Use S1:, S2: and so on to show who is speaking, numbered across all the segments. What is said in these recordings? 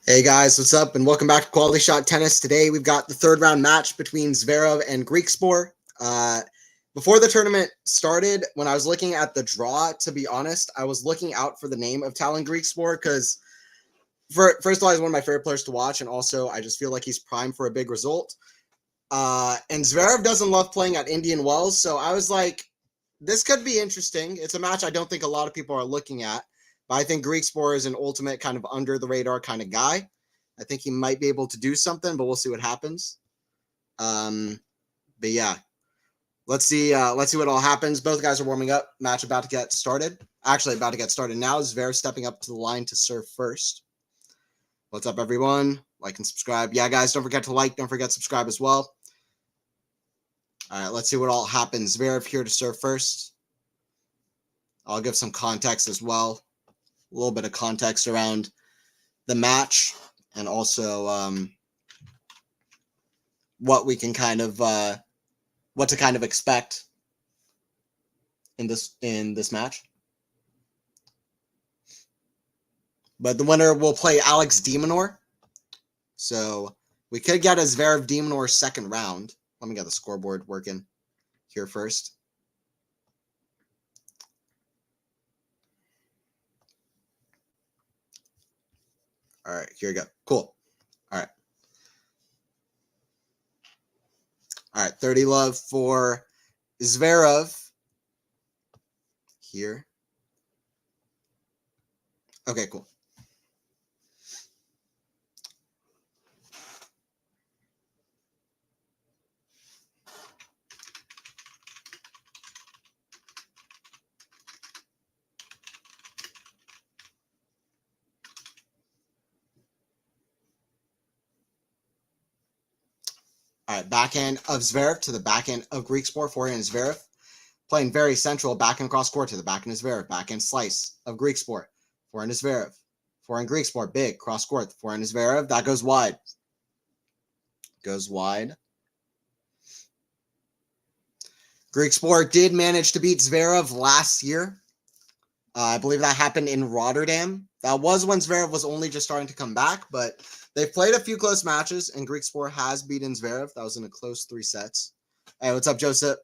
S1: Hey guys, what's up? And welcome back to Quality Shot Tennis. Today we've got the third round match between Zverev and Griekspoor. Before the tournament started, when I was looking at the draw, to be honest, I was looking out for the name of Tallon Griekspoor because, first of all, he's one of my favorite players to watch, and also I just feel like he's primed for a big result. And Zverev doesn't love playing at Indian Wells, so I was like, this could be interesting. It's a match I don't think a lot of people are looking at. But I think Griekspoor is an ultimate kind of under the radar kind of guy. I think he might be able to do something, but we'll see what happens. But yeah, let's see what all happens. Both guys are warming up. Match about to get started. Actually, about to get started now. Zverev stepping up to the line to serve first. What's up, everyone? Like and subscribe. Yeah, guys, don't forget to like. Don't forget to subscribe as well. All right, let's see what all happens. Zverev here to serve first. I'll give some context as well. A little bit of context around the match and also what we can kind of what to kind of expect in this match. But the winner will play Alex de Minaur. So we could get a Zverev de Minaur second round. Let me get the scoreboard working here first. All right, here we go. Cool. All right, 30 love for Zverev here. Okay, cool. All right, backhand of Zverev to the backhand of Griekspoor, forehand Zverev. Playing very central, backhand cross court to the backhand Zverev, backhand slice of Griekspoor, forehand Zverev, forehand Griekspoor, big cross court, forehand Zverev, that goes wide. Goes wide. Griekspoor did manage to beat Zverev last year. I believe that happened in Rotterdam. That was when Zverev was only just starting to come back, but they've played a few close matches, and Griekspoor has beaten Zverev. That was in a close 3 sets. Hey, what's up, Joseph?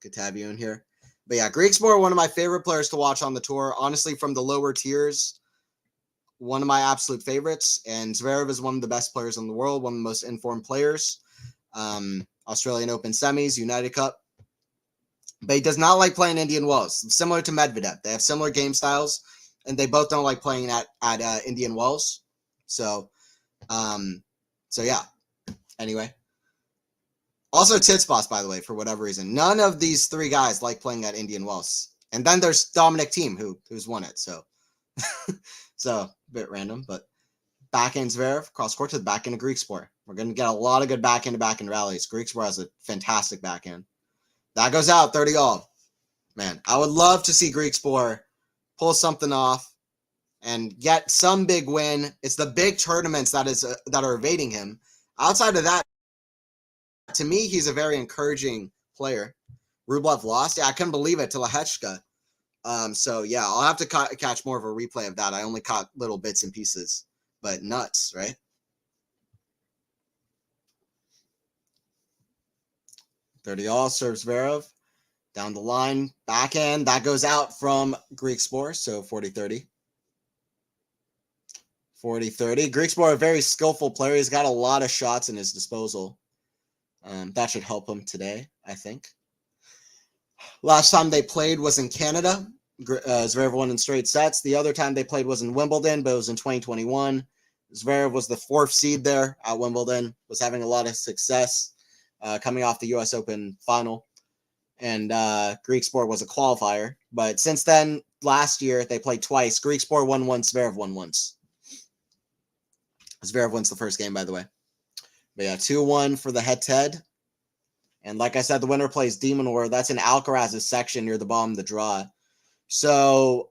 S1: Good to have you in here. But yeah, Griekspoor, one of my favorite players to watch on the tour. Honestly, from the lower tiers, one of my absolute favorites. And Zverev is one of the best players in the world, one of the most informed players. Australian Open semis, United Cup. But he does not like playing Indian Wells, similar to Medvedev. They have similar game styles, and they both don't like playing at Indian Wells. So yeah. Anyway. Also Tsitsipas, by the way, for whatever reason. None of these 3 guys like playing at Indian Wells. And then there's Dominic Thiem, who's won it. So, so a bit random, but backhand Zverev, cross court to the backhand of Griekspoor. We're going to get a lot of good backhand to backhand rallies. Griekspoor has a fantastic backhand. That goes out, 30 all. Man, I would love to see Griekspoor pull something off and get some big win. It's the big tournaments that are evading him. Outside of that, to me, he's a very encouraging player. Rublev lost. Yeah, I couldn't believe it to Lehechka. So, yeah, I'll have to catch more of a replay of that. I only caught little bits and pieces. But nuts, right? Thirty all, serves Zverev. Down the line, backhand. That goes out from Griekspoor, so 40-30. 40-30. Griekspoor, a very skillful player. He's got a lot of shots in his disposal. That should help him today, I think. Last time they played was in Canada. Zverev won in straight sets. The other time they played was in Wimbledon, but it was in 2021. Zverev was the 4th seed there at Wimbledon, was having a lot of success coming off the U.S. Open final. And Griekspoor was a qualifier. But since then, last year, they played twice. Griekspoor won once, Zverev won once. Zverev wins the first game, by the way. But yeah, 2-1 for the head-to-head. And like I said, the winner plays de Minaur. That's in Alcaraz's section near the bottom of the draw. So,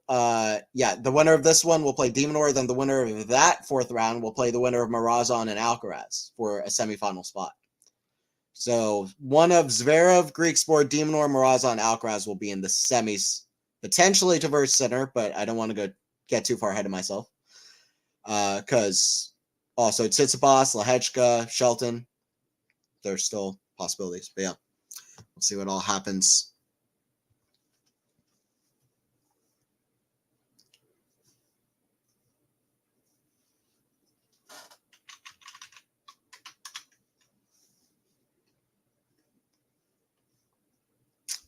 S1: yeah, the winner of this one will play de Minaur. Then the winner of that 4th round will play the winner of Morozov and Alcaraz for a semifinal spot. So one of Zverev, Griekspoor, de Minaur, Morozov, and Alcaraz will be in the semis, potentially to Sinner, but I don't want to get too far ahead of myself because Also, Tsitsipas, Lehechka, Shelton. There's still possibilities. But yeah, we'll see what all happens.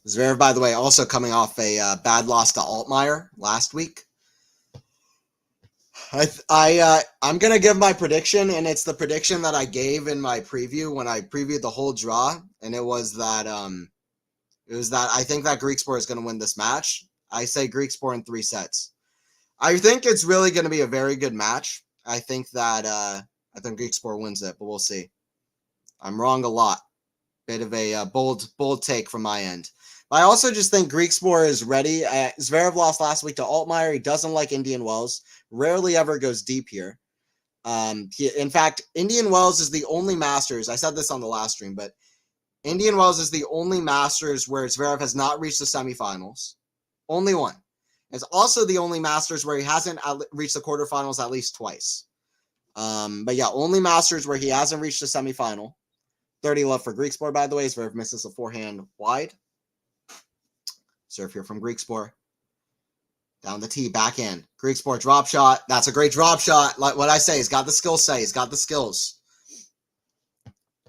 S1: Zverev, by the way, also coming off a bad loss to Altmaier last week. I'm gonna give my prediction, and it's the prediction that I gave in my preview when I previewed the whole draw, and it was that I think that Griekspoor is gonna win this match. I say Griekspoor in 3 sets. I think it's really gonna be a very good match. I think Griekspoor wins it, but we'll see. I'm wrong a lot. Bit of a bold take from my end. But I also just think Griekspoor is ready. Zverev lost last week to Altmaier. He doesn't like Indian Wells. Rarely ever goes deep here. In fact, Indian Wells is the only Masters. I said this on the last stream, but Indian Wells is the only Masters where Zverev has not reached the semifinals. Only one. It's also the only Masters where he hasn't reached the quarterfinals at least twice. But yeah, only Masters where he hasn't reached the semifinal. 30 love for Griekspoor, by the way. Zverev misses a forehand wide. Serve here from Griekspoor. Down the tee, backhand. Griekspoor, drop shot. That's a great drop shot. Like what I say, he's got the skills. He's got the skills.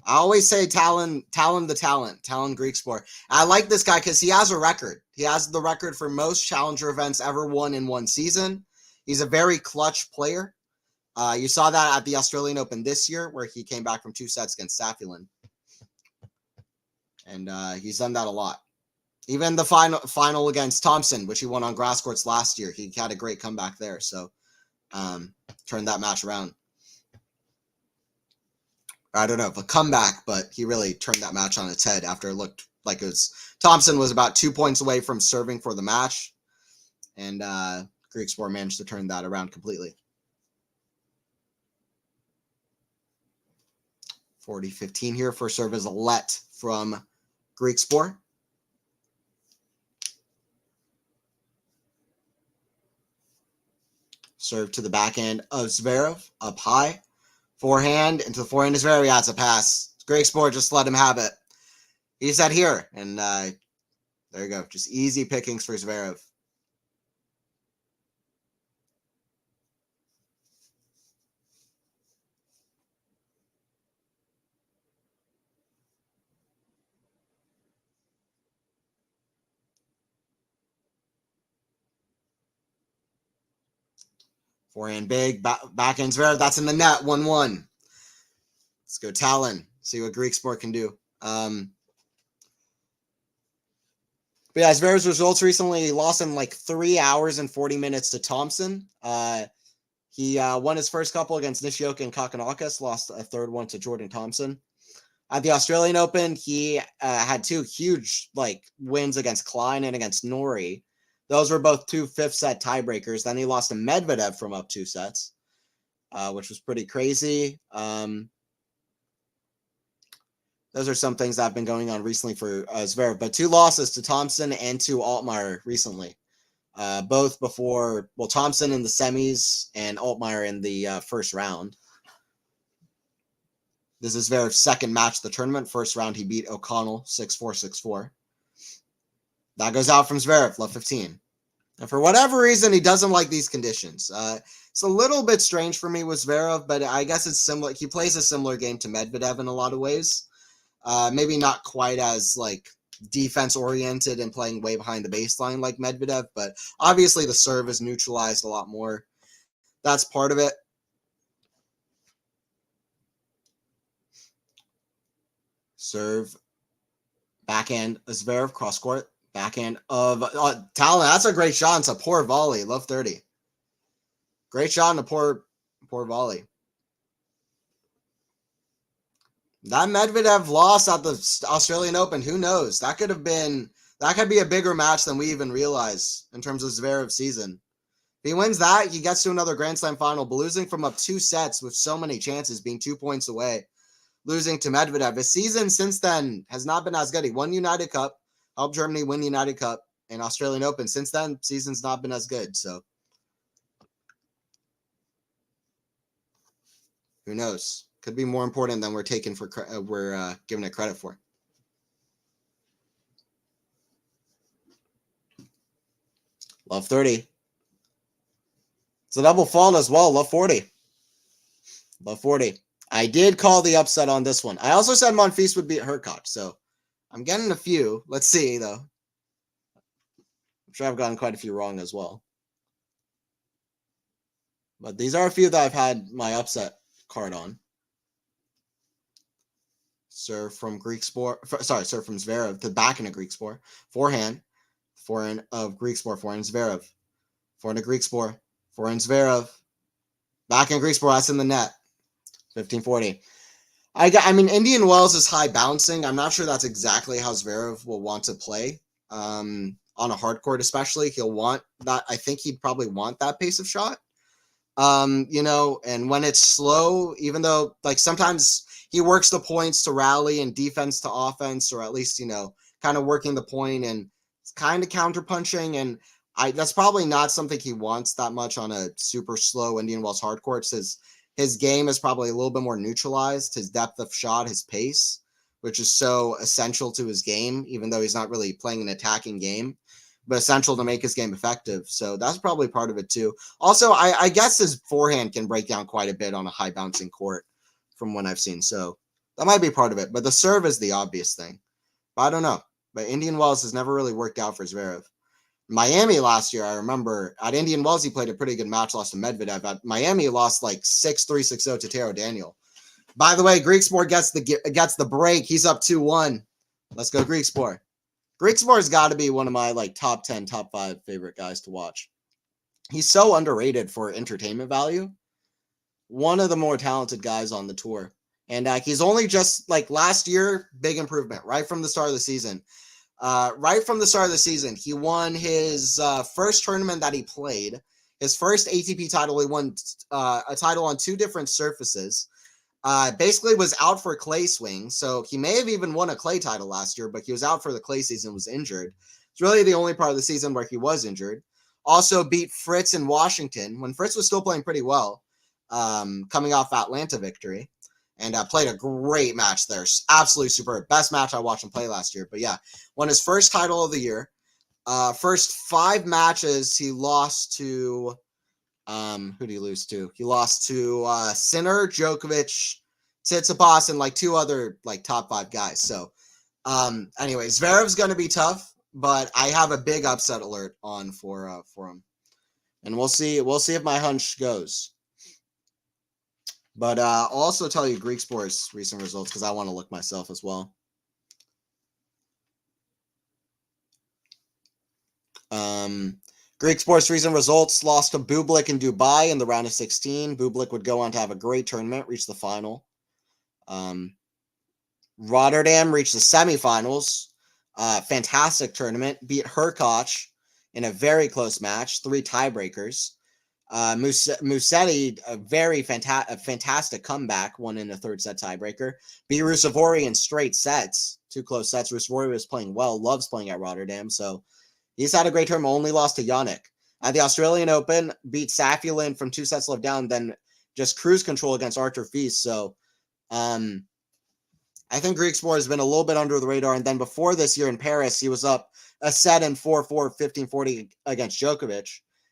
S1: I always say Tallon Griekspoor. I like this guy because he has a record. He has the record for most challenger events ever won in one season. He's a very clutch player. You saw that at the Australian Open this year, where he came back from 2 sets against Safulin. And he's done that a lot. Even the final against Thompson, which he won on grass courts last year, he had a great comeback there. So turned that match around. I don't know if a comeback, but he really turned that match on its head after it looked like it was Thompson was about 2 points away from serving for the match. And Griekspoor managed to turn that around completely. 40-15 here. First serve is a let from Griekspoor. Serve to the backhand of Zverev, up high. Forehand, into the forehand is Zverev. That's a pass. Griekspoor just let him have it. He said here, and there you go. Just easy pickings for Zverev. Forehand big, backhand Zverev. That's in the net, 1-1. Let's go Tallon. See what Griekspoor can do. But yeah, Zverev's results recently, he lost in like 3 hours and 40 minutes to Thompson. He won his first couple against Nishioka and Kokkinakis, lost a third one to Jordan Thompson. At the Australian Open, he had 2 huge wins against Klein and against Norrie. Those were both 2 fifth-set tiebreakers. Then he lost to Medvedev from up 2 sets, which was pretty crazy. Those are some things that have been going on recently for Zverev. But 2 losses to Thompson and to Altmaier recently. Both before, Thompson in the semis and Altmaier in the first round. This is Zverev's second match of the tournament. First round, he beat O'Connell 6-4, 6-4. That goes out from Zverev, love 15. And for whatever reason, he doesn't like these conditions. It's a little bit strange for me with Zverev, but I guess it's similar. He plays a similar game to Medvedev in a lot of ways. Maybe not quite as defense-oriented and playing way behind the baseline like Medvedev, but obviously the serve is neutralized a lot more. That's part of it. Serve. Backhand of Zverev, cross court. Backhand of Tallon. That's a great shot. It's a poor volley. Love 30. Great shot and a poor volley. That Medvedev loss at the Australian Open, who knows? That could be a bigger match than we even realize in terms of Zverev's season. If he wins that, he gets to another Grand Slam final, but losing from up 2 sets with so many chances, being 2 points away, losing to Medvedev. His season since then has not been as good. He won United Cup, helped Germany win United Cup and Australian Open. Since then, season's not been as good. So Who knows? Could be more important than we're giving it credit for. Love 30. It's a double fault as well. Love 40. Love 40. I did call the upset on this one. I also said Monfils would beat Hurkacz, so I'm getting a few. Let's see, though. I'm sure I've gotten quite a few wrong as well. But these are a few that I've had my upset card on. Serve from Griekspoor. Serve from Zverev to back into Griekspoor. Forehand of Griekspoor. Forehand Zverev. Forehand to Griekspoor. Forehand Zverev. Back in Griekspoor. That's in the net. 15-40. I mean, Indian Wells is high bouncing. I'm not sure that's exactly how Zverev will want to play. On a hard court, especially, he'll want that. I think he'd probably want that pace of shot. And when it's slow, even though like sometimes he works the points to rally and defense to offense, or at least, kind of working the point and kind of counterpunching. And that's probably not something he wants that much on a super slow Indian Wells hard court. His game is probably a little bit more neutralized, his depth of shot, his pace, which is so essential to his game, even though he's not really playing an attacking game, but essential to make his game effective. So that's probably part of it too. Also, I guess his forehand can break down quite a bit on a high bouncing court from what I've seen. So that might be part of it, but the serve is the obvious thing. But I don't know. But Indian Wells has never really worked out for Zverev. Miami last year, I remember at Indian Wells, he played a pretty good match, lost to Medvedev. At Miami, lost like 6-3, 6-0 to Taro Daniel. By the way, Griekspoor gets the break. He's up 2-1. Let's go Griekspoor. Griekspoor's got to be one of my like top 10, top 5 favorite guys to watch. He's so underrated for entertainment value. One of the more talented guys on the tour. And he's only just like last year, big improvement right from the start of the season. He won his first tournament that he played, his first ATP title. He won a title on 2 different surfaces. Basically was out for clay swing. So he may have even won a clay title last year, but he was out for the clay season, was injured. It's really the only part of the season where he was injured. Also beat Fritz in Washington when Fritz was still playing pretty well, coming off Atlanta victory. And played a great match there. Absolutely superb. Best match I watched him play last year. But yeah, won his first title of the year. First 5 matches, he lost to... who did he lose to? He lost to Sinner, Djokovic, Tsitsipas, and like 2 other like top 5 guys. So anyway, Zverev's going to be tough, but I have a big upset alert on for him. And we'll see if my hunch goes. But I'll also tell you Griekspoor's recent results because I want to look myself as well. Griekspoor's recent results: lost to Bublik in Dubai in the round of 16. Bublik would go on to have a great tournament, reach the final. Rotterdam reached the semifinals. Fantastic tournament. Beat Hurkacz in a very close match. 3 tiebreakers. Musetti, a very fantastic comeback, won in the 3rd set tiebreaker. Beat Ruusuvuori in straight sets, 2 close sets. Ruusuvuori was playing well, loves playing at Rotterdam, so he's had a great tournament. Only lost to Jannik. At the Australian Open, beat Safiullin from 2 sets left down, then just cruise control against Arthur Fils. So I think Griekspoor has been a little bit under the radar. And then before this year in Paris, he was up a set in 4-4, 15-40 against Djokovic,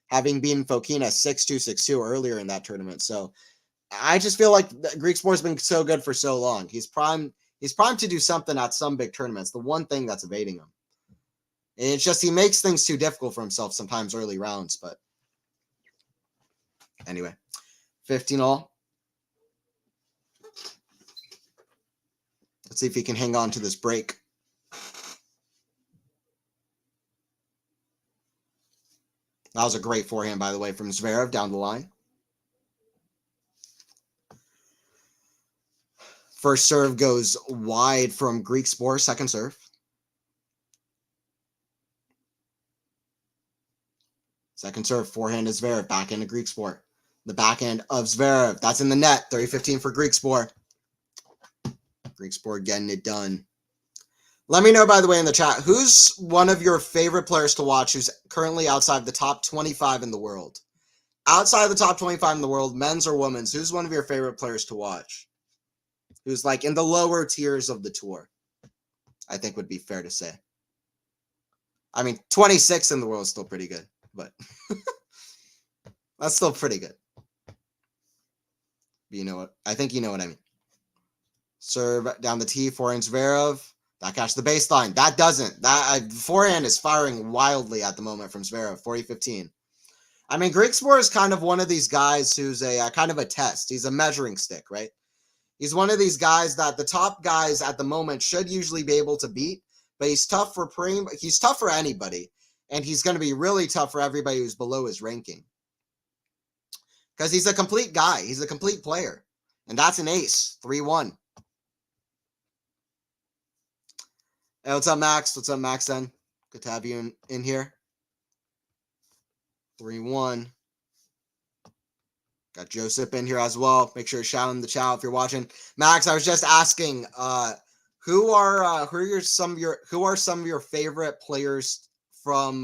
S1: having beaten Fokina 6-2, 6-2 earlier in that tournament. So I just feel like Griekspoor's been so good for so long. He's primed to do something at some big tournaments. The one thing that's evading him. And it's just he makes things too difficult for himself sometimes early rounds. But anyway, 15-all. Let's see if he can hang on to this break. That was a great forehand, by the way, from Zverev down the line. First serve goes wide from Griekspoor. Second serve. Second serve, forehand is Zverev. Backhand to Griekspoor. The backhand of Zverev. That's in the net. 30-15 for Griekspoor. Griekspoor getting it done. Let me know, by the way, in the chat, who's one of your favorite players to watch who's currently outside the top 25 in the world? outside of the top 25 in the world, men's or women's, who's one of your favorite players to watch? Who's like in the lower tiers of the tour? I think would be fair to say. I mean, 26 in the world is still pretty good, but that's still pretty good. You know what? I think you know what I mean. Serve down the tee, forehand Zverev. That catch the baseline. That doesn't. That forehand is firing wildly at the moment from Zverev, 40-15. I mean, Griekspoor is kind of one of these guys who's a kind of a test. He's a measuring stick, right? He's one of these guys that the top guys at the moment should usually be able to beat, but he's tough for he's tough for anybody, and he's going to be really tough for everybody who's below his ranking. Because he's a complete guy. He's a complete player. And that's an ace. 3-1. Hey, what's up, Max? What's up, Max, then? Good to have you in here. 3-1. Got Joseph in here as well. Make sure to shout in the chat if you're watching. Max, I was just asking, who are some of your favorite players from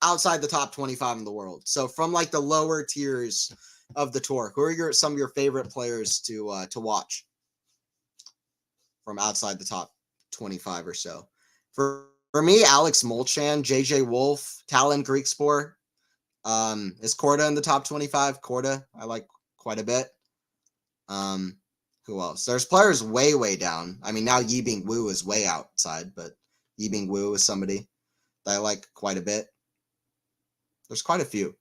S1: outside the top 25 in the world? So from like the lower tiers of the tour, who are some of your favorite players to watch from outside the top 25 or so? For me, Alex Molchan, JJ Wolf, Tallon, Griekspoor. Is Korda in the top 25? Korda, I like quite a bit. Who else? There's players way down. I mean, now Yibing Wu is way outside, but Yibing Wu is somebody that I like quite a bit. There's quite a few.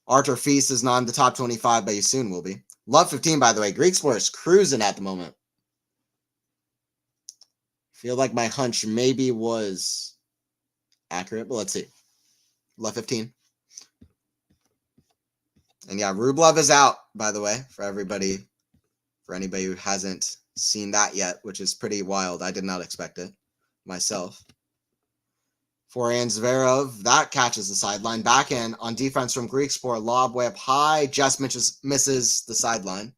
S1: Arthur Feast is not in the top 25, but he soon will be. Love 15, by the way. Griekspoor is cruising at the moment. Feel like my hunch maybe was accurate, but let's see. Love 15. And yeah, Rublev is out, by the way, for everybody, for anybody who hasn't seen that yet, which is pretty wild. I did not expect it myself. Forehand Zverev, that catches the sideline. Backhand on defense from Griekspoor, lob way up high, just misses the sideline.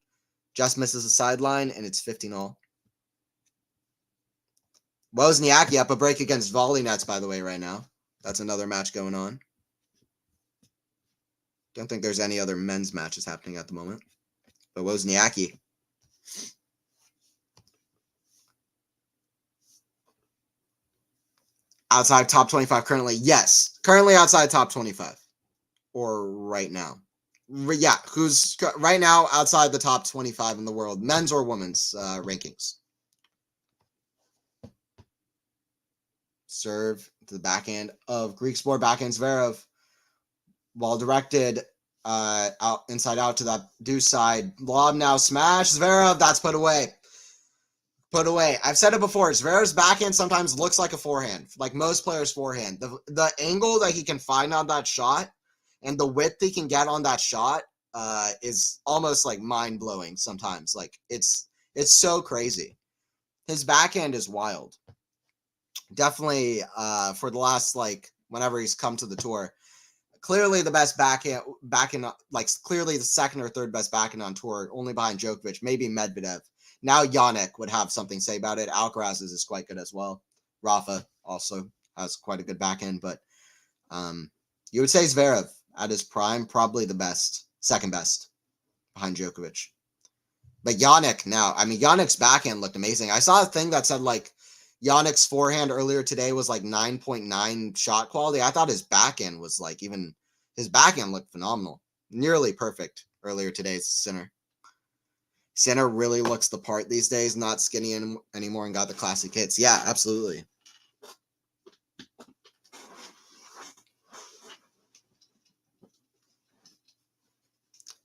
S1: Just misses the sideline, and it's 15-all. Wozniacki up a break against volley nets, by the way, right now. That's another match going on. Don't think there's any other men's matches happening at the moment. But Wozniacki. Outside top 25 currently? Yes. Currently outside top 25. Or right now. Yeah, who's right now outside the top 25 in the world, men's or women's rankings. Serve to the backhand of Griekspoor, backhand Zverev. Ball directed out inside out to that deuce side. Lob now smash. Zverev, that's put away. Put away. I've said it before. Zverev's backhand sometimes looks like a forehand, like most players' forehand. The angle that he can find on that shot and the width he can get on that shot is almost like mind-blowing sometimes. Like it's so crazy. His backhand is wild. Definitely for the last, like, whenever he's come to the tour, clearly the best backhand, like clearly the second or third best backhand on tour, only behind Djokovic, maybe Medvedev. Now Jannik would have something to say about it. Alcaraz's is quite good as well. Rafa also has quite a good backhand, but you would say Zverev at his prime, probably the best, second best behind Djokovic. But Jannik now, I mean, Jannik's backhand looked amazing. I saw a thing that said like Jannik's forehand earlier today was like 9.9 shot quality. I thought his backhand was like his backhand looked phenomenal. Nearly perfect earlier today. Sinner. Sinner really looks the part these days, not skinny anymore and got the classic hits. Yeah, absolutely.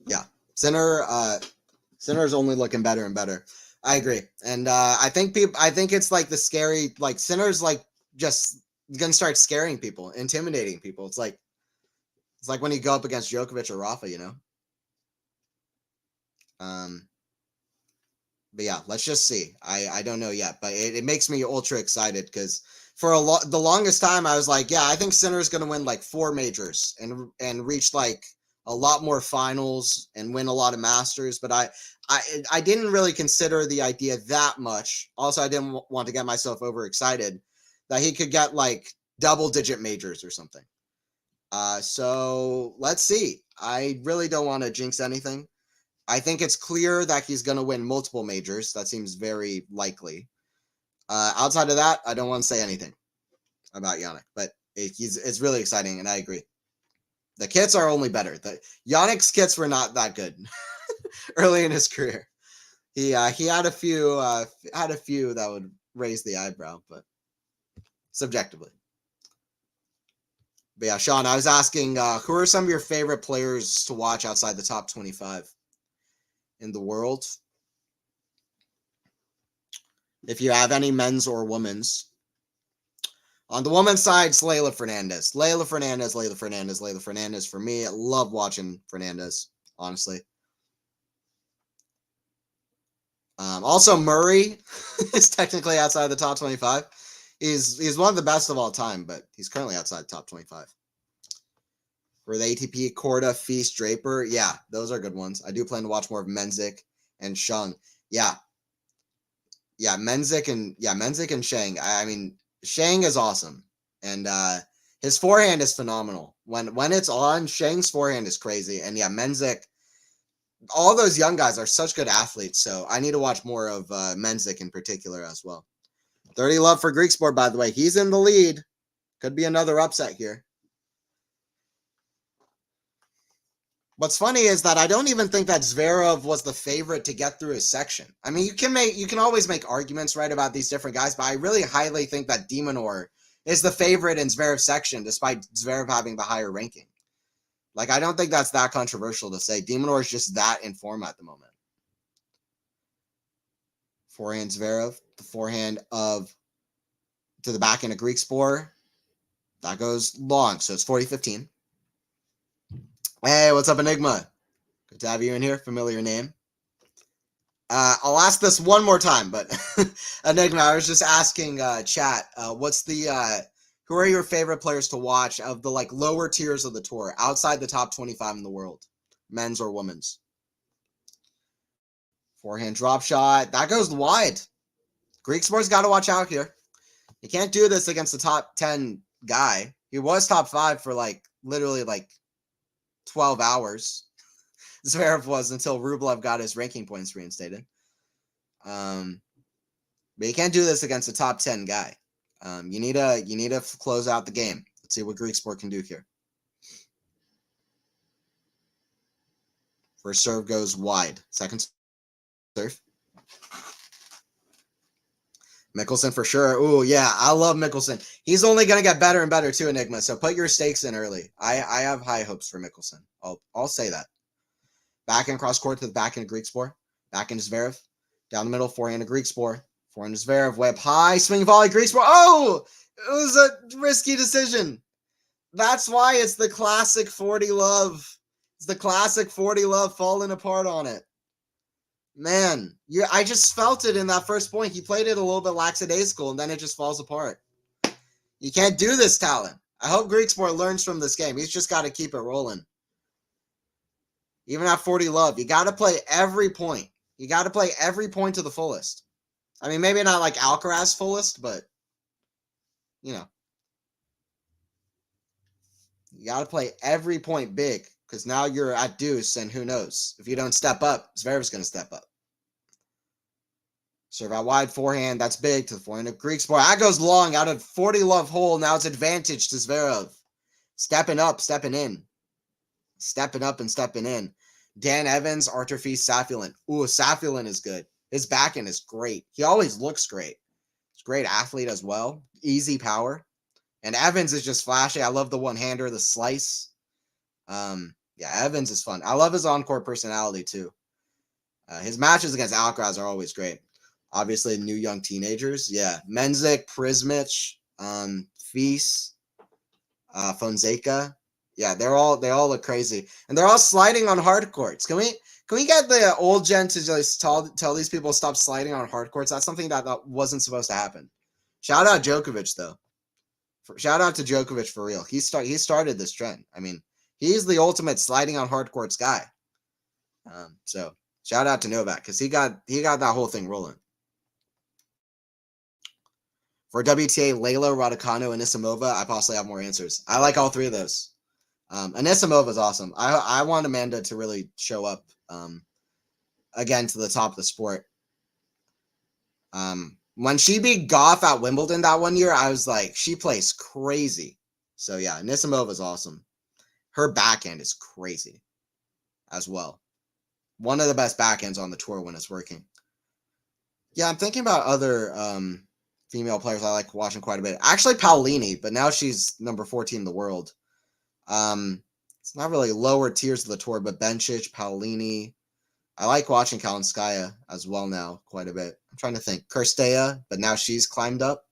S1: Yeah, Sinner's only looking better and better. I agree, and I think it's like the scary, like Sinner's like just gonna start scaring people, intimidating people. It's like when you go up against Djokovic or Rafa, you know. But yeah, let's just see. I don't know yet, but it makes me ultra excited because for the longest time I was like, yeah, I think Sinner's gonna win like 4 majors and reach like a lot more finals and win a lot of Masters, but I didn't really consider the idea that much. Also, I didn't want to get myself overexcited that he could get like double-digit majors or something. So let's see. I really don't want to jinx anything. I think it's clear that he's going to win multiple majors. That seems very likely. Outside of that, I don't want to say anything about Yannick, but it's really exciting, and I agree. The kits are only better. The Yannick's kits were not that good early in his career. He had a few that would raise the eyebrow, but subjectively. But yeah, Sean, I was asking, who are some of your favorite players to watch outside the top 25 in the world? If you have any men's or women's. On the women's side, it's Leylah Fernandez. Leylah Fernandez for me. I love watching Fernandez, honestly. Also, Murray is technically outside the top 25. He's one of the best of all time, but he's currently outside the top 25. For the ATP, Korda, Feast, Draper. Yeah, those are good ones. I do plan to watch more of Menzik and Sheng. Yeah, Menzik and Sheng. I mean, Sheng is awesome, and his forehand is phenomenal. When it's on, Sheng's forehand is crazy, and yeah, Menzik. All those young guys are such good athletes, so I need to watch more of Menzik in particular as well. 30 love for Griekspoor, by the way. He's in the lead. Could be another upset here. What's funny is that I don't even think that Zverev was the favorite to get through his section. I mean, you can always make arguments, right, about these different guys, but I really highly think that de Minaur is the favorite in Zverev's section, despite Zverev having the higher ranking. Like, I don't think that's that controversial to say. De Minaur is just that in form at the moment. Forehand Zverev, the forehand to the backhand of Griekspoor. That goes long, so it's 40-15. Hey, what's up, Enigma? Good to have you in here. Familiar name. I'll ask this one more time, but Enigma, I was just asking chat, who are your favorite players to watch of the lower tiers of the tour, outside the top 25 in the world, men's or women's? Forehand drop shot. That goes wide. Griekspoor's got to watch out here. You can't do this against the top 10 guy. He was top 5 for literally 12 hours. Zverev was until Rublev got his ranking points reinstated. But you can't do this against a top 10 guy. You need to close out the game. Let's see what Griekspoor can do here. First serve goes wide. Second serve. Mickelson for sure. Ooh, yeah, I love Mickelson. He's only going to get better and better too, Enigma. So put your stakes in early. I have high hopes for Mickelson. I'll say that. Backhand cross court to the backhand of Griekspoor. Backhand to Zverev. Down the middle, forehand to Griekspoor. Forehand to Zverev. Way up high. Swing volley. Griekspoor. Oh! It was a risky decision. That's why it's the classic 40 love. It's the classic 40 love falling apart on it. Man, I just felt it in that first point. He played it a little bit lackadaisical, and then it just falls apart. You can't do this, Tallon. I hope Griekspoor learns from this game. He's just got to keep it rolling. Even at 40 love, you got to play every point. You got to play every point to the fullest. I mean, maybe not like Alcaraz fullest, but, you got to play every point big, because now you're at deuce, and who knows? If you don't step up, Zverev's going to step up. Serve out wide, forehand. That's big to the forehand of Griekspoor. That goes long out of 40 love hole. Now it's advantage to Zverev. Stepping up, stepping in. Stepping up and stepping in. Dan Evans, Arthur Feast, Safulin. Ooh, Safulin is good. His backhand is great. He always looks great. He's a great athlete as well. Easy power. And Evans is just flashy. I love the one-hander, the slice. Yeah, Evans is fun. I love his on-court personality too. His matches against Alcaraz are always great. Obviously, new young teenagers. Yeah, Menzik, Prismic, Feast, Fonseca. Yeah, they all look crazy, and they're all sliding on hard courts. Can we get the old gen to just tell these people stop sliding on hard courts? That's something that wasn't supposed to happen. Shout out Djokovic though. Shout out to Djokovic for real. He started this trend. I mean, he's the ultimate sliding on hard courts guy. So shout out to Novak, because he got that whole thing rolling. For WTA, Leylah, Raducanu, and Isamova, I possibly have more answers. I like all three of those. Anisimova is awesome. I want Amanda to really show up again to the top of the sport. When she beat Goff at Wimbledon that one year, I was like, she plays crazy. So yeah, Anisimova is awesome. Her backhand is crazy as well. One of the best backhands on the tour when it's working. Yeah, I'm thinking about other female players I like watching quite a bit. Actually, Paolini, but now she's number 14 in the world. It's not really lower tiers of the tour, but Bencic, Paolini. I like watching Kalinskaya as well now quite a bit. I'm trying to think. Kirstea, but now she's climbed up.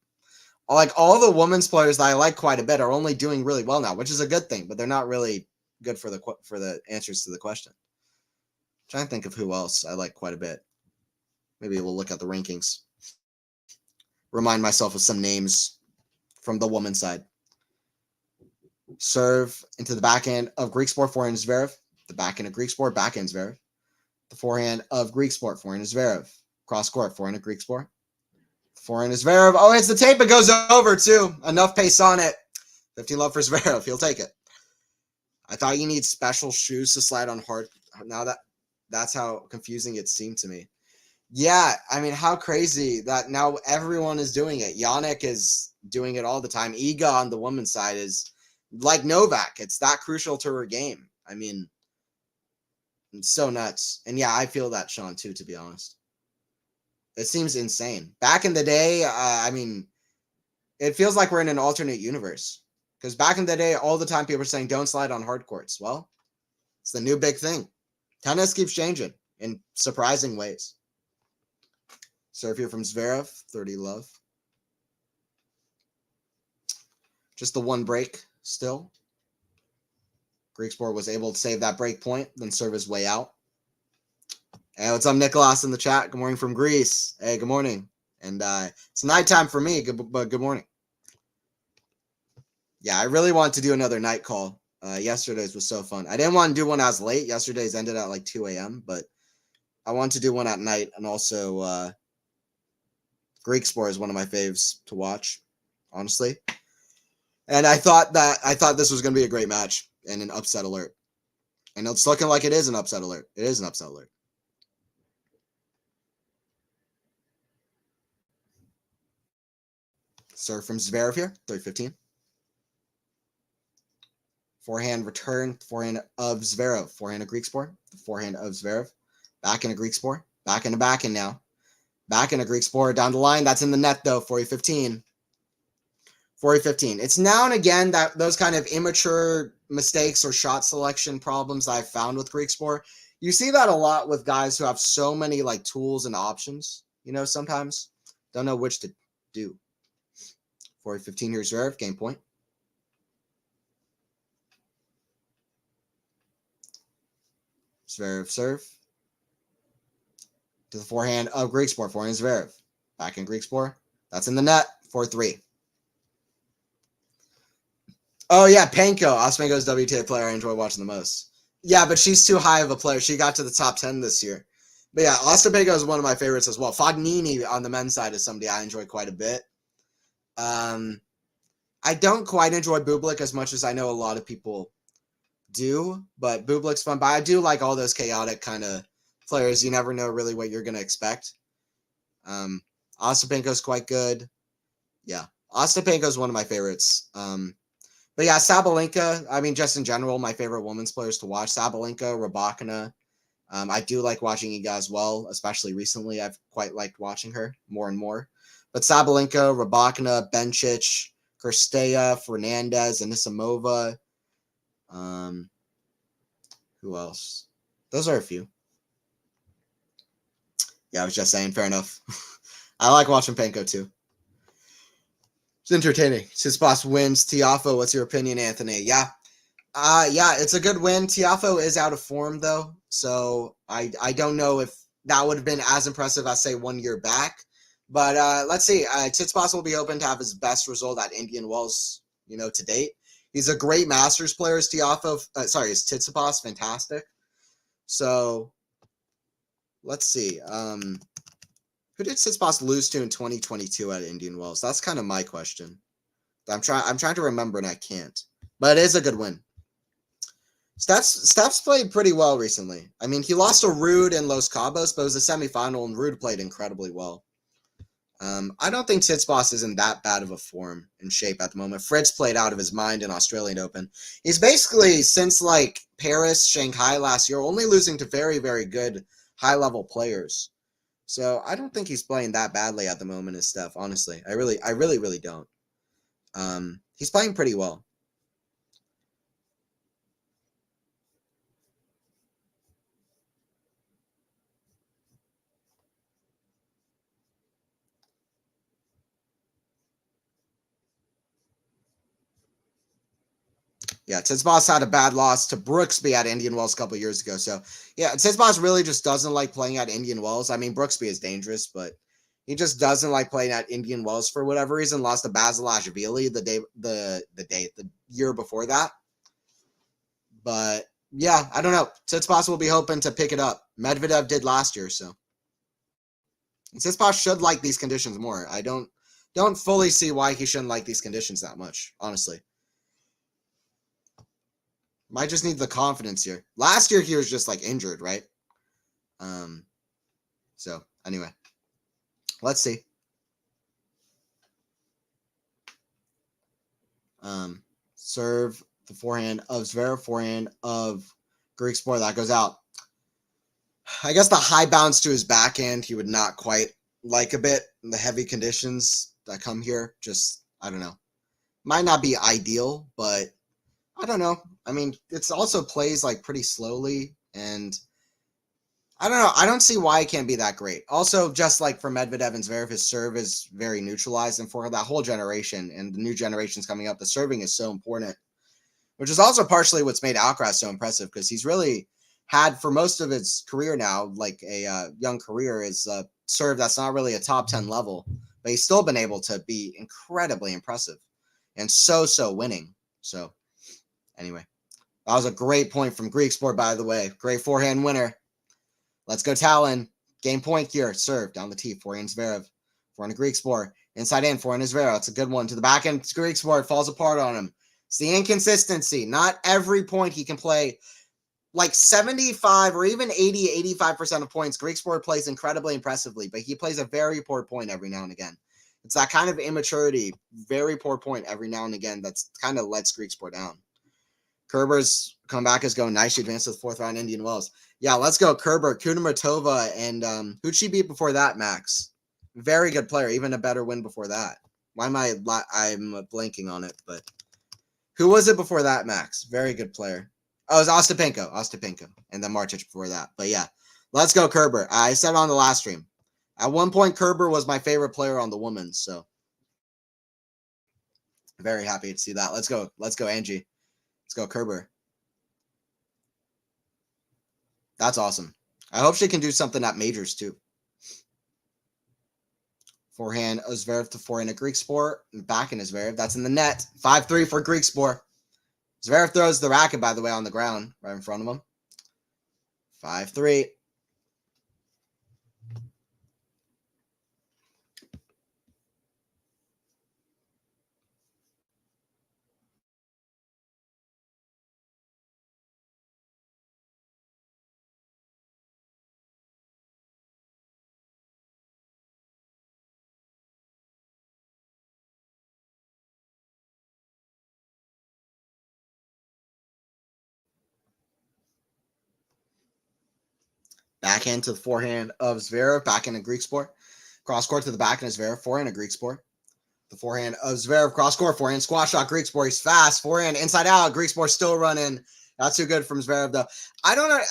S1: Like all the women's players that I like quite a bit are only doing really well now, which is a good thing, but they're not really good for the answers to the question. I'm trying to think of who else I like quite a bit. Maybe we'll look at the rankings. Remind myself of some names from the women's side. Serve into the backhand of Griekspoor, forehand Zverev. The backhand of Griekspoor, backhand Zverev. The forehand of Griekspoor, forehand Zverev. Cross court, forehand of Griekspoor. Forehand is Zverev. Oh, it's the tape. It goes over too. Enough pace on it. 15 love for Zverev. He'll take it. I thought you need special shoes to slide on hard. Now that's how confusing it seemed to me. Yeah, I mean, how crazy that now everyone is doing it. Yannick is doing it all the time. Iga on the women's side is like Novak. It's that crucial to her game. I mean, it's so nuts. And yeah, I feel that, Sean, too, to be honest. It seems insane. Back in the day, I mean, it feels like we're in an alternate universe. Because back in the day, all the time people were saying, don't slide on hard courts. Well, it's the new big thing. Tennis keeps changing in surprising ways. Serve here from Zverev, 30 love. Just the one break still. Griekspoor was able to save that break point, then serve his way out. Hey, what's up, Nicholas in the chat? Good morning from Greece. Hey, good morning. And it's nighttime for me, but good morning. Yeah, I really want to do another night call. Yesterday's was so fun. I didn't want to do one as late. Yesterday's ended at like 2 a.m., but I want to do one at night. And also, Griekspoor is one of my faves to watch, honestly. And I thought this was going to be a great match and an upset alert. And it's looking like it is an upset alert. It is an upset alert. Serve from Zverev here, 3-15. Forehand return, forehand of Zverev. Forehand of Griekspoor, the forehand of Zverev. Back into Griekspoor, back into backhand now. Back into Griekspoor, down the line. That's in the net, though, 40-15. 40-15. It's now and again that those kind of immature mistakes or shot selection problems that I've found with Griekspoor. You see that a lot with guys who have so many like tools and options, you know, sometimes don't know which to do. 40-15 here, Zverev, game point. Zverev serve. To the forehand of Griekspoor, forehand Zverev. Back in Griekspoor. That's in the net, 4-3. Oh, yeah, Panko. Osmango's WTA player I enjoy watching the most. Yeah, but she's too high of a player. She got to the top 10 this year. But yeah, Ostapenko is one of my favorites as well. Fognini on the men's side is somebody I enjoy quite a bit. I don't quite enjoy Bublik as much as I know a lot of people do, but Bublik's fun. But I do like all those chaotic kind of players. You never know really what you're going to expect. Ostapenko's quite good. Yeah, Ostapenko's one of my favorites. But yeah, Sabalenka, I mean, just in general, my favorite women's players to watch. Sabalenka, Rybakina. I do like watching Iga as well, especially recently. I've quite liked watching her more and more. But Sabalenka, Rybakina, Bencic, Kirstea, Fernandez, Anisimova. Who else? Those are a few. Yeah, I was just saying, fair enough. I like watching Panko too. It's entertaining. Tsitsipas wins. Tiafoe, what's your opinion, Anthony? Yeah, it's a good win. Tiafoe is out of form though, so I don't know if that would have been as impressive as say 1 year back. But let's see. Tsitsipas will be open to have his best result at Indian Wells, you know, to date. He's a great Masters player. Is Tiafoe? Is Tsitsipas fantastic? So let's see. Who did Tsitsipas lose to in 2022 at Indian Wells? That's kind of my question. I'm trying to remember and I can't. But it is a good win. Steph's played pretty well recently. I mean, he lost to Rude in Los Cabos, but it was a semifinal, and Rude played incredibly well. I don't think Tsitsipas is in that bad of a form and shape at the moment. Fritz played out of his mind in Australian Open. He's basically, since like Paris, Shanghai last year, only losing to very, very good high-level players. So I don't think he's playing that badly at the moment as Steph, honestly. I really don't. He's playing pretty well. Yeah, Tsitsipas had a bad loss to Brooksby at Indian Wells a couple years ago. So, yeah, Tsitsipas really just doesn't like playing at Indian Wells. I mean, Brooksby is dangerous, but he just doesn't like playing at Indian Wells for whatever reason. Lost to Basilashvili the year before that. But yeah, I don't know. Tsitsipas will be hoping to pick it up. Medvedev did last year, so Tsitsipas should like these conditions more. I don't fully see why he shouldn't like these conditions that much, honestly. Might just need the confidence here. Last year he was just like injured, right? So anyway, let's see. Serve the forehand of Zverev, forehand of Griekspoor. That goes out. I guess the high bounce to his backhand he would not quite like a bit. The heavy conditions that come here, just I don't know. Might not be ideal, but I don't know. I mean, it's also plays like pretty slowly, and I don't know. I don't see why it can't be that great. Also, just like for Medvedev and Zverev, his serve is very neutralized, and for that whole generation and the new generations coming up, the serving is so important, which is also partially what's made Alcaraz so impressive because he's really had for most of his career now, like a young career, is a serve that's not really a top 10 level, but he's still been able to be incredibly impressive and so winning. So anyway, that was a great point from Griekspoor, by the way. Great forehand winner. Let's go Tallon. Game point here. Serve down the tee. Forehand Zverev. Forehand Griekspoor. Inside in. Forehand Zverev. It's a good one. To the back end. Griekspoor. It falls apart on him. It's the inconsistency. Not every point he can play. Like 75 or even 80, 85% of points, Griekspoor plays incredibly impressively, but he plays a very poor point every now and again. It's that kind of immaturity, very poor point every now and again that's kind of lets Griekspoor down. Kerber's comeback is going nice. She advanced to the fourth round, Indian Wells. Yeah, let's go. Kerber, Kudermetova, and who'd she beat before that, Max? Very good player. Even a better win before that. Why am I'm blanking on it, but who was it before that, Max? Very good player. Oh, it was Ostapenko, and then Martic before that. But yeah, let's go Kerber. I said on the last stream. At one point, Kerber was my favorite player on the women's, so very happy to see that. Let's go, Angie. Let's go Kerber. That's awesome. I hope she can do something at majors too. Forehand Zverev to forehand a Griekspoor. Back in Zverev. That's in the net. 5-3 for Griekspoor. Zverev throws the racket, by the way, on the ground right in front of him. 5-3. Backhand to the forehand of Zverev. Backhand of Griekspoor. Cross court to the backhand of Zverev. Forehand of Griekspoor. The forehand of Zverev. Cross court. Forehand squash shot. Griekspoor. He's fast. Forehand inside out. Griekspoor still running. Not too good from Zverev, though. I don't know.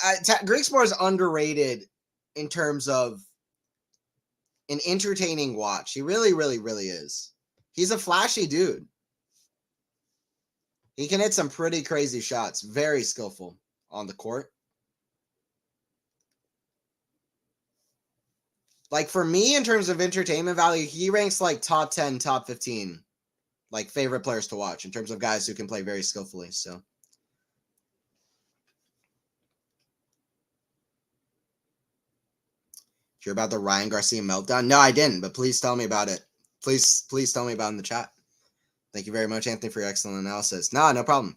S1: Griekspoor is underrated in terms of an entertaining watch. He really is. He's a flashy dude. He can hit some pretty crazy shots. Very skillful on the court. Like for me, in terms of entertainment value, he ranks like top 10, top 15, like favorite players to watch in terms of guys who can play very skillfully. So. Hear about the Ryan Garcia meltdown? No, I didn't, but please tell me about it. Please tell me about it in the chat. Thank you very much, Anthony, for your excellent analysis. No problem.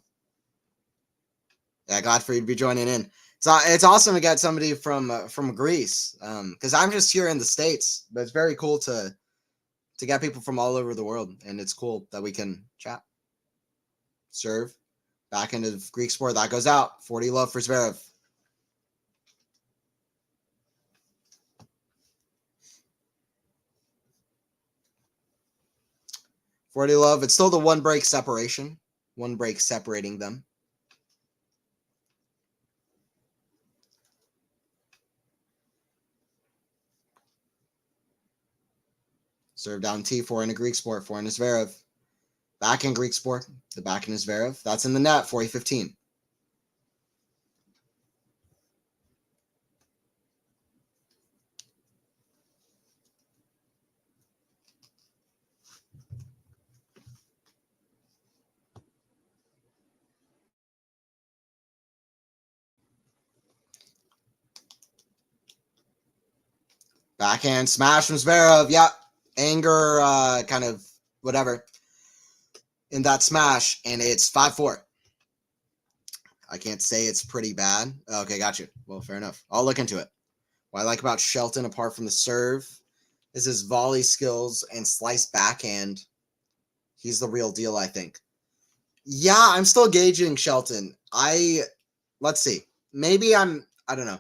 S1: Yeah, glad for you to be joining in. It's awesome to get somebody from Greece, because I'm just here in the States, but it's very cool to get people from all over the world, and it's cool that we can chat. Serve back into Griekspoor. That goes out. 40 love for Zverev. Love. It's still the 1 break separation. 1 break separating them. Serve down T4 into Griekspoor. 4 into Zverev. Back in Griekspoor. The back in Zverev. That's in the net. 40-15. Backhand smash from Zverev. Yeah. Anger, kind of whatever in that smash, and it's 5-4. I can't say it's pretty bad. Okay, got you. Well, fair enough. I'll look into it. What I like about Shelton, apart from the serve, is his volley skills and slice backhand. He's the real deal, I think. Yeah, I'm still gauging Shelton. Let's see. Maybe I don't know.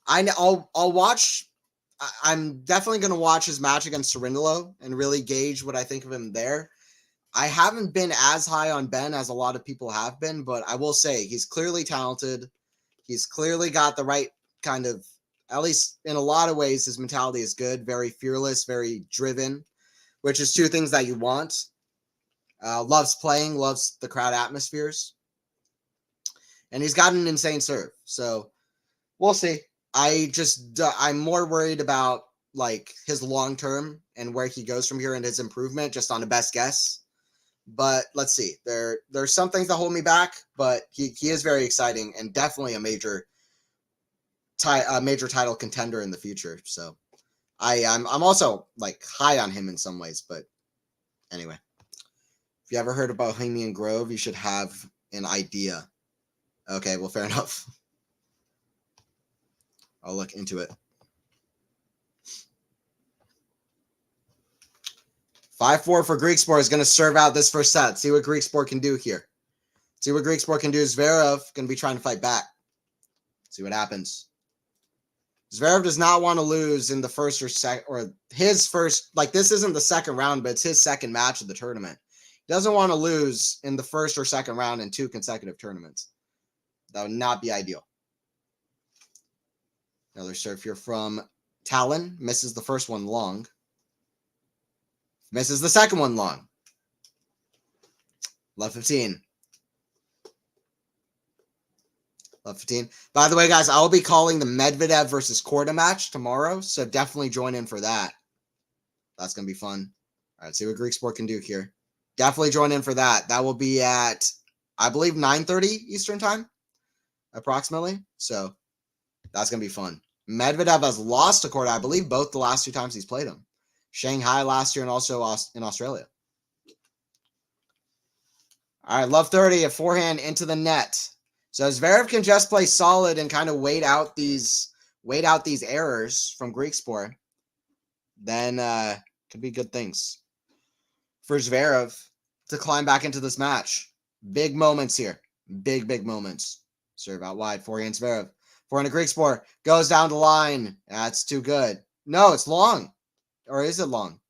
S1: I'll watch. I'm definitely going to watch his match against Cerundolo and really gauge what I think of him there. I haven't been as high on Ben as a lot of people have been, but I will say he's clearly talented. He's clearly got the right kind of, at least in a lot of ways, his mentality is good, very fearless, very driven, which is 2 things that you want. Loves playing, loves the crowd atmospheres. And he's got an insane serve. So we'll see. I'm more worried about like his long term and where he goes from here and his improvement just on a best guess. But let's see. There's some things that hold me back, but he is very exciting and definitely a major title contender in the future. So I'm also like high on him in some ways, but anyway. If you ever heard of Bohemian Grove, you should have an idea. Okay, well, fair enough. I'll look into it. 5-4 for Griekspoor is going to serve out this first set. See what Griekspoor can do here. See what Griekspoor can do. Zverev going to be trying to fight back. See what happens. Zverev does not want to lose in the first or second, or his first, like this isn't the second round, but it's his second match of the tournament. He doesn't want to lose in the first or second round in 2 consecutive tournaments. That would not be ideal. Another serve here from Tallon. Misses the first one long. Misses the second one long. Love 15. Love 15. By the way, guys, I'll be calling the Medvedev versus Korda match tomorrow, so definitely join in for that. That's going to be fun. All right, see what Griekspoor can do here. Definitely join in for that. That will be at, I believe, 9:30 Eastern time, approximately. So that's going to be fun. Medvedev has lost to Korda, I believe, both the last 2 times he's played him. Shanghai last year and also in Australia. All right, love 30, a forehand into the net. So Zverev can just play solid and kind of wait out these errors from Griekspoor. Then could be good things for Zverev to climb back into this match. Big moments here. Big moments. Serve out wide. Forehand Zverev. Forehand to Griekspoor. Goes down the line. That's too good. No, it's long. Or is it long?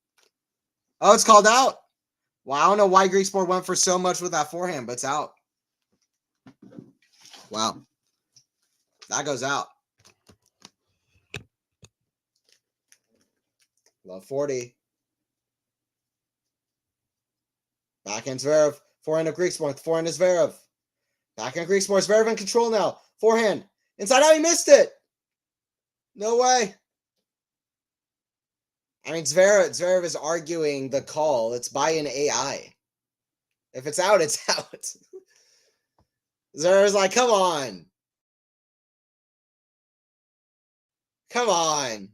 S1: Oh, it's called out. Well, I don't know why Griekspoor went for so much with that forehand, but it's out. Wow. That goes out. Love 40. Backhand Zverev. Forehand of Griekspoor. Forehand is Zverev. Backhand Griekspoor. Zverev in control now. Forehand. Inside out. He missed it. No way. I mean, Zverev is arguing the call. It's by an AI. If it's out, it's out. Zverev's like, come on. Come on.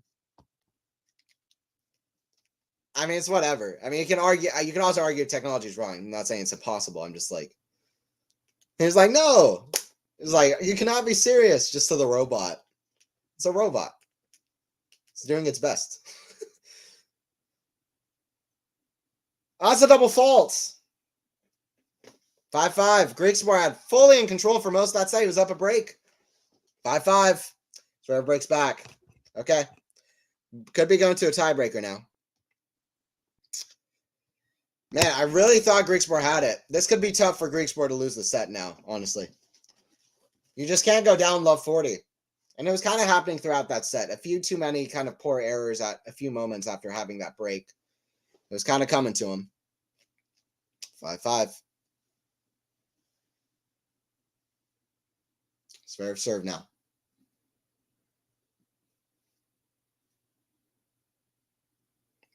S1: I mean, it's whatever. I mean, you can argue. You can also argue technology is wrong. I'm not saying it's impossible. I'm just like, he's like, no. It's like, you cannot be serious, just to the robot. It's a robot. It's doing its best. That's a double fault. 5-5. Griekspoor had fully in control for most of that set. He was up a break. 5-5. Zverev breaks back. Okay. Could be going to a tiebreaker now. Man, I really thought Griekspoor had it. This could be tough for Griekspoor to lose the set now, honestly. You just can't go down love 40. And it was kind of happening throughout that set. A few too many kind of poor errors at a few moments after having that break. It was kind of coming to him. 5-5. Zverev serve now.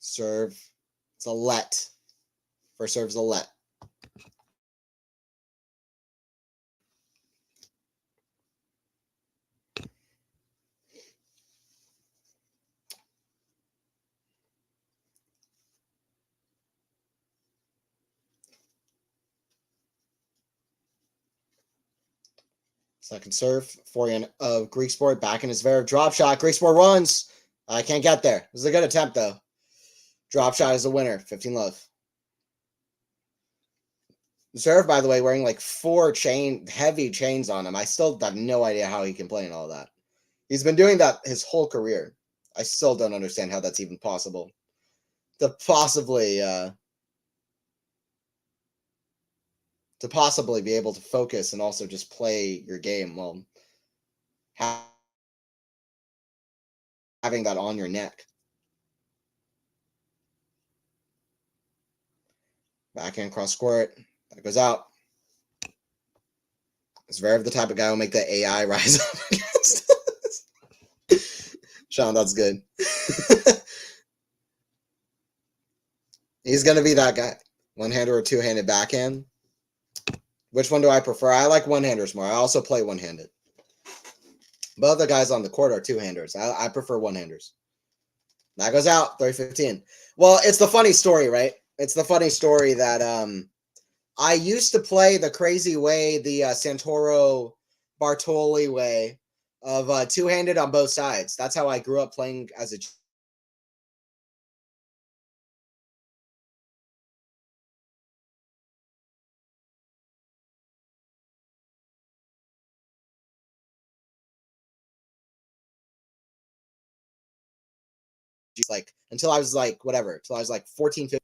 S1: Serve. It's a let. First serve's a let. Second serve. Forehand of Griekspoor. Back in his Zverev drop shot. Griekspoor runs. I can't get there. This is a good attempt, though. Drop shot is a winner. 15 love. Zverev, by the way, wearing like 4 heavy chains on him. I still have no idea how he can play in all of that. He's been doing that his whole career. I still don't understand how that's even possible. To possibly be able to focus and also just play your game while having that on your neck. Backhand cross court. That goes out. Zverev the type of guy who will make the AI rise up against us. Sean, that's good. He's going to be that guy. One-hander or two-handed backhand. Which one do I prefer? I like one-handers more. I also play one-handed. Both the guys on the court are two-handers. I prefer one-handers. That goes out. 30-15. Well, it's the funny story, right? It's the funny story that I used to play the crazy way, the Santoro Bartoli way of two-handed on both sides. That's how I grew up playing as a like until I was like whatever, until I was like 14, 15.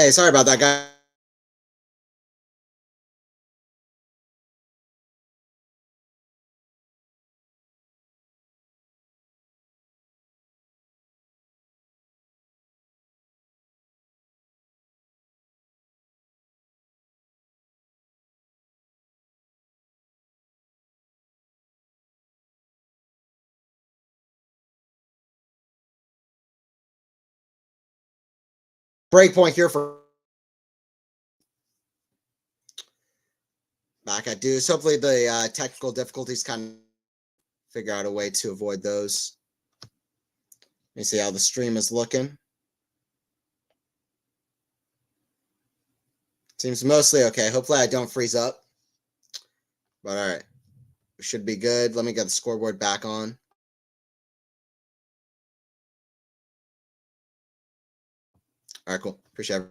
S1: Hey, sorry about that, guy. Break point here for back at deuce. Hopefully the technical difficulties kind of figure out a way to avoid those. Let me see how the stream is looking. Seems mostly okay. Hopefully I don't freeze up. But all right. We should be good. Let me get the scoreboard back on. All right, cool. Appreciate it.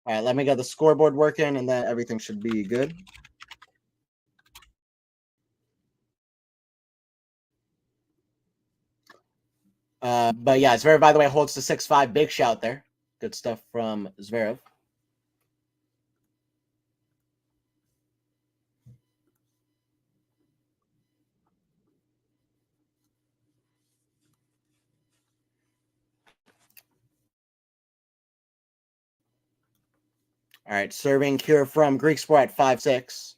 S1: All right, let me get the scoreboard working, and then everything should be good. But yeah, Zverev, by the way, holds the 6-5. Big shout there. Good stuff from Zverev. All right, serving here from Griekspoor at 5-6.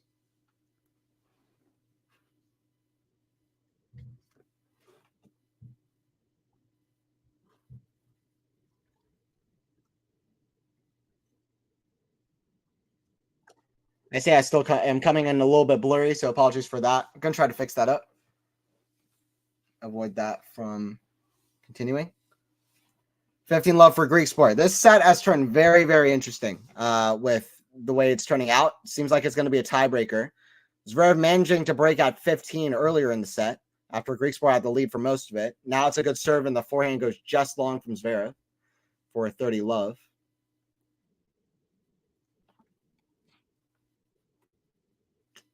S1: I say I still am coming in a little bit blurry, so apologies for that. I'm going to try to fix that up. Avoid that from continuing. 15 love for Griekspoor. This set has turned very, very interesting with the way it's turning out. Seems like it's going to be a tiebreaker. Zverev managing to break at 15 earlier in the set after Griekspoor had the lead for most of it. Now it's a good serve, and the forehand goes just long from Zverev for a 30 love.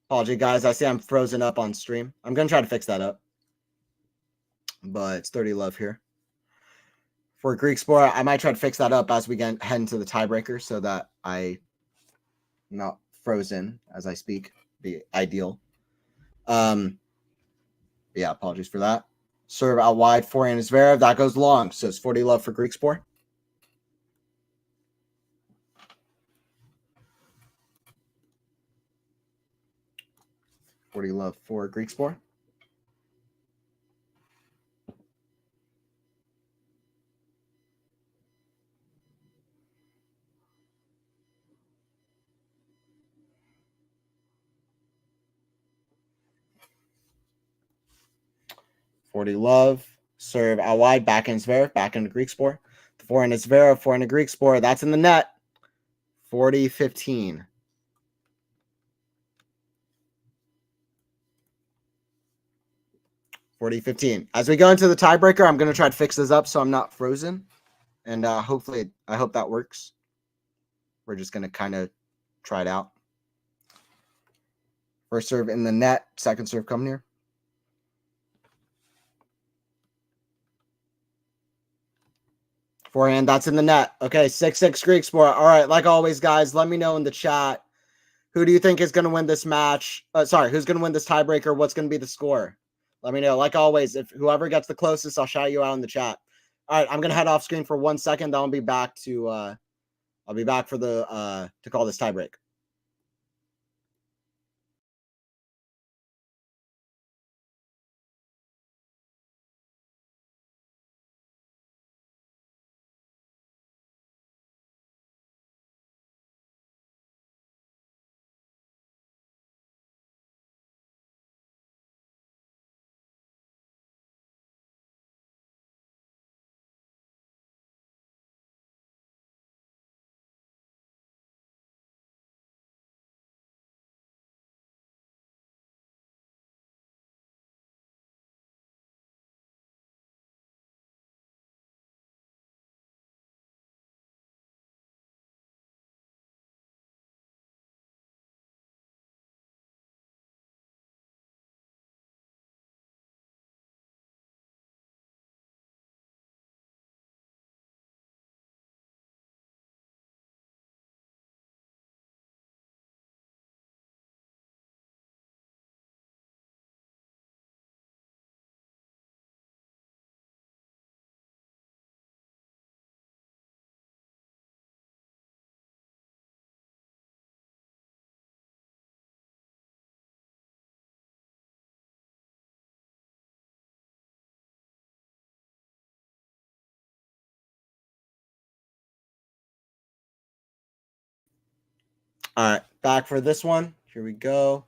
S1: Apology, guys. I see I'm frozen up on stream. I'm going to try to fix that up. But it's 30 love here. For Griekspoor, I might try to fix that up as we head into the tiebreaker so that I'm not frozen as I speak. Be ideal. Yeah, apologies for that. Serve out wide, forehand is Zverev. That goes long. So it's 40 love for Griekspoor. Love for Griekspoor. 40 love. Serve out wide. Backhand Zverev. Backhand Griekspoor. The forehand is Zverev. Forehand Griekspoor. That's in the net. 40-15. 40-15. As we go into the tiebreaker, I'm going to try to fix this up so I'm not frozen. And hopefully, I hope that works. We're just going to kind of try it out. First serve in the net. Second serve coming here. Forehand, that's in the net. Okay, 6-6 Griekspoor. All right, like always, guys, let me know in the chat. Who do you think is going to win this match? Who's going to win this tiebreaker? What's going to be the score? Let me know. Like always, if whoever gets the closest, I'll shout you out in the chat. All right, I'm going to head off screen for 1 second. Then I'll be back to I'll be back for the to call this tiebreak. All right, back for this one. Here we go.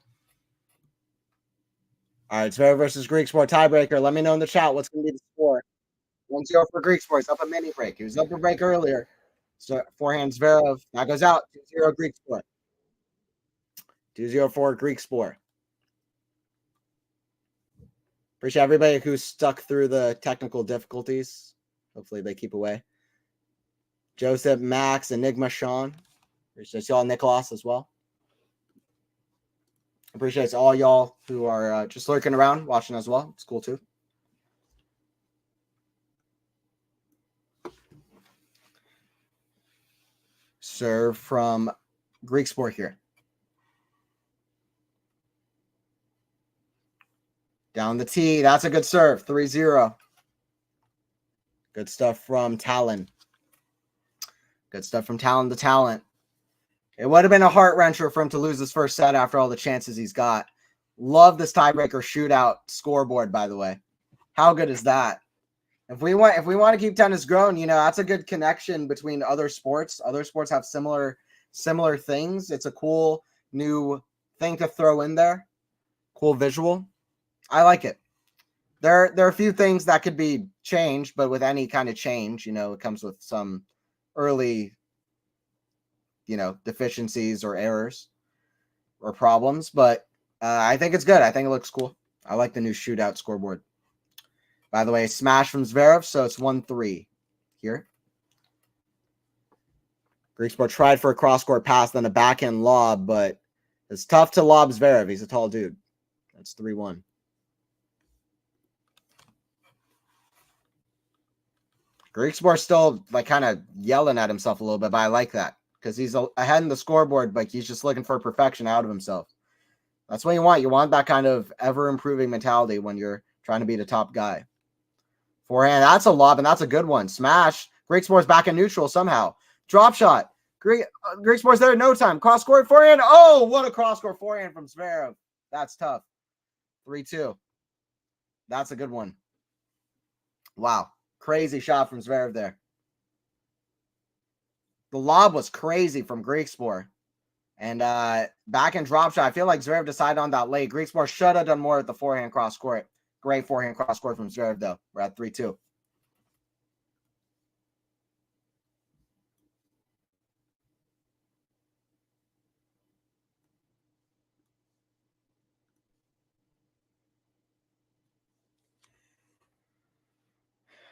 S1: All right, Zverev versus Griekspoor tiebreaker. Let me know in the chat what's going to be the score. 1-0 for Griekspoor. He's up a mini break. He was up a break earlier. So forehand Zverev. That goes out. 2-0 Griekspoor. 2-0 for Griekspoor. Appreciate everybody who stuck through the technical difficulties. Hopefully they keep away. Joseph, Max, Enigma, Sean. Appreciate y'all, Nicholas as well. Appreciate all y'all who are just lurking around, watching as well. It's cool too. Serve from Griekspoor here. Down the tee. That's a good serve. 3-0. Good stuff from Tallon. Good stuff from Tallon, the talent. It would have been a heart wrencher for him to lose his first set after all the chances he's got. Love this tiebreaker shootout scoreboard, by the way. How good is that? If we want to keep tennis growing, you know, that's a good connection between other sports. Other sports have similar things. It's a cool new thing to throw in there. Cool visual. I like it. There are a few things that could be changed, but with any kind of change, you know, it comes with some early, you know, deficiencies or errors or problems. But I think it's good. I think it looks cool. I like the new shootout scoreboard. By the way, smash from Zverev, so it's 1-3 here. Griekspoor tried for a cross-court pass, then a backhand lob, but it's tough to lob Zverev. He's a tall dude. That's 3-1. Griekspoor still like kind of yelling at himself a little bit, but I like that because he's ahead in the scoreboard, but he's just looking for perfection out of himself. That's what you want. You want that kind of ever-improving mentality when you're trying to be the top guy. Forehand, that's a lob, and that's a good one. Smash. Griekspoor's back in neutral somehow. Drop shot. Griekspoor's there in no time. Cross-court forehand. Oh, what a cross-court forehand from Zverev. That's tough. 3-2. That's a good one. Wow. Crazy shot from Zverev there. The lob was crazy from Griekspoor. And back and drop shot. I feel like Zverev decided on that late. Griekspoor should have done more at the forehand cross court. Great forehand cross court from Zverev, though. We're at 3-2.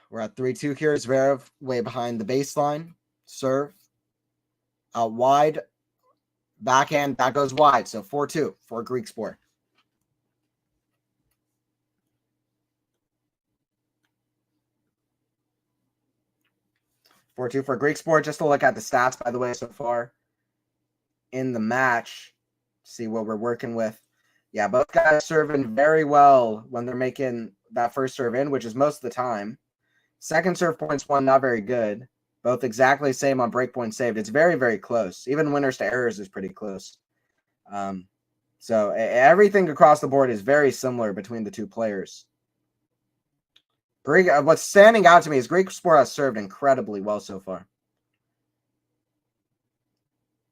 S1: We're at 3-2 here. Zverev way behind the baseline. Serve. Out wide. Backhand. That goes wide. So 4-2 for Griekspoor. For Griekspoor. Just to look at the stats, by the way, so far in the match. See what we're working with. Yeah, both guys serving very well when they're making that first serve in, which is most of the time. Second serve points won, not very good. Both exactly the same on break points saved. It's very, very close. Even winners to errors is pretty close. So everything across the board is very similar between the two players. What's standing out to me is Griekspoor has served incredibly well so far.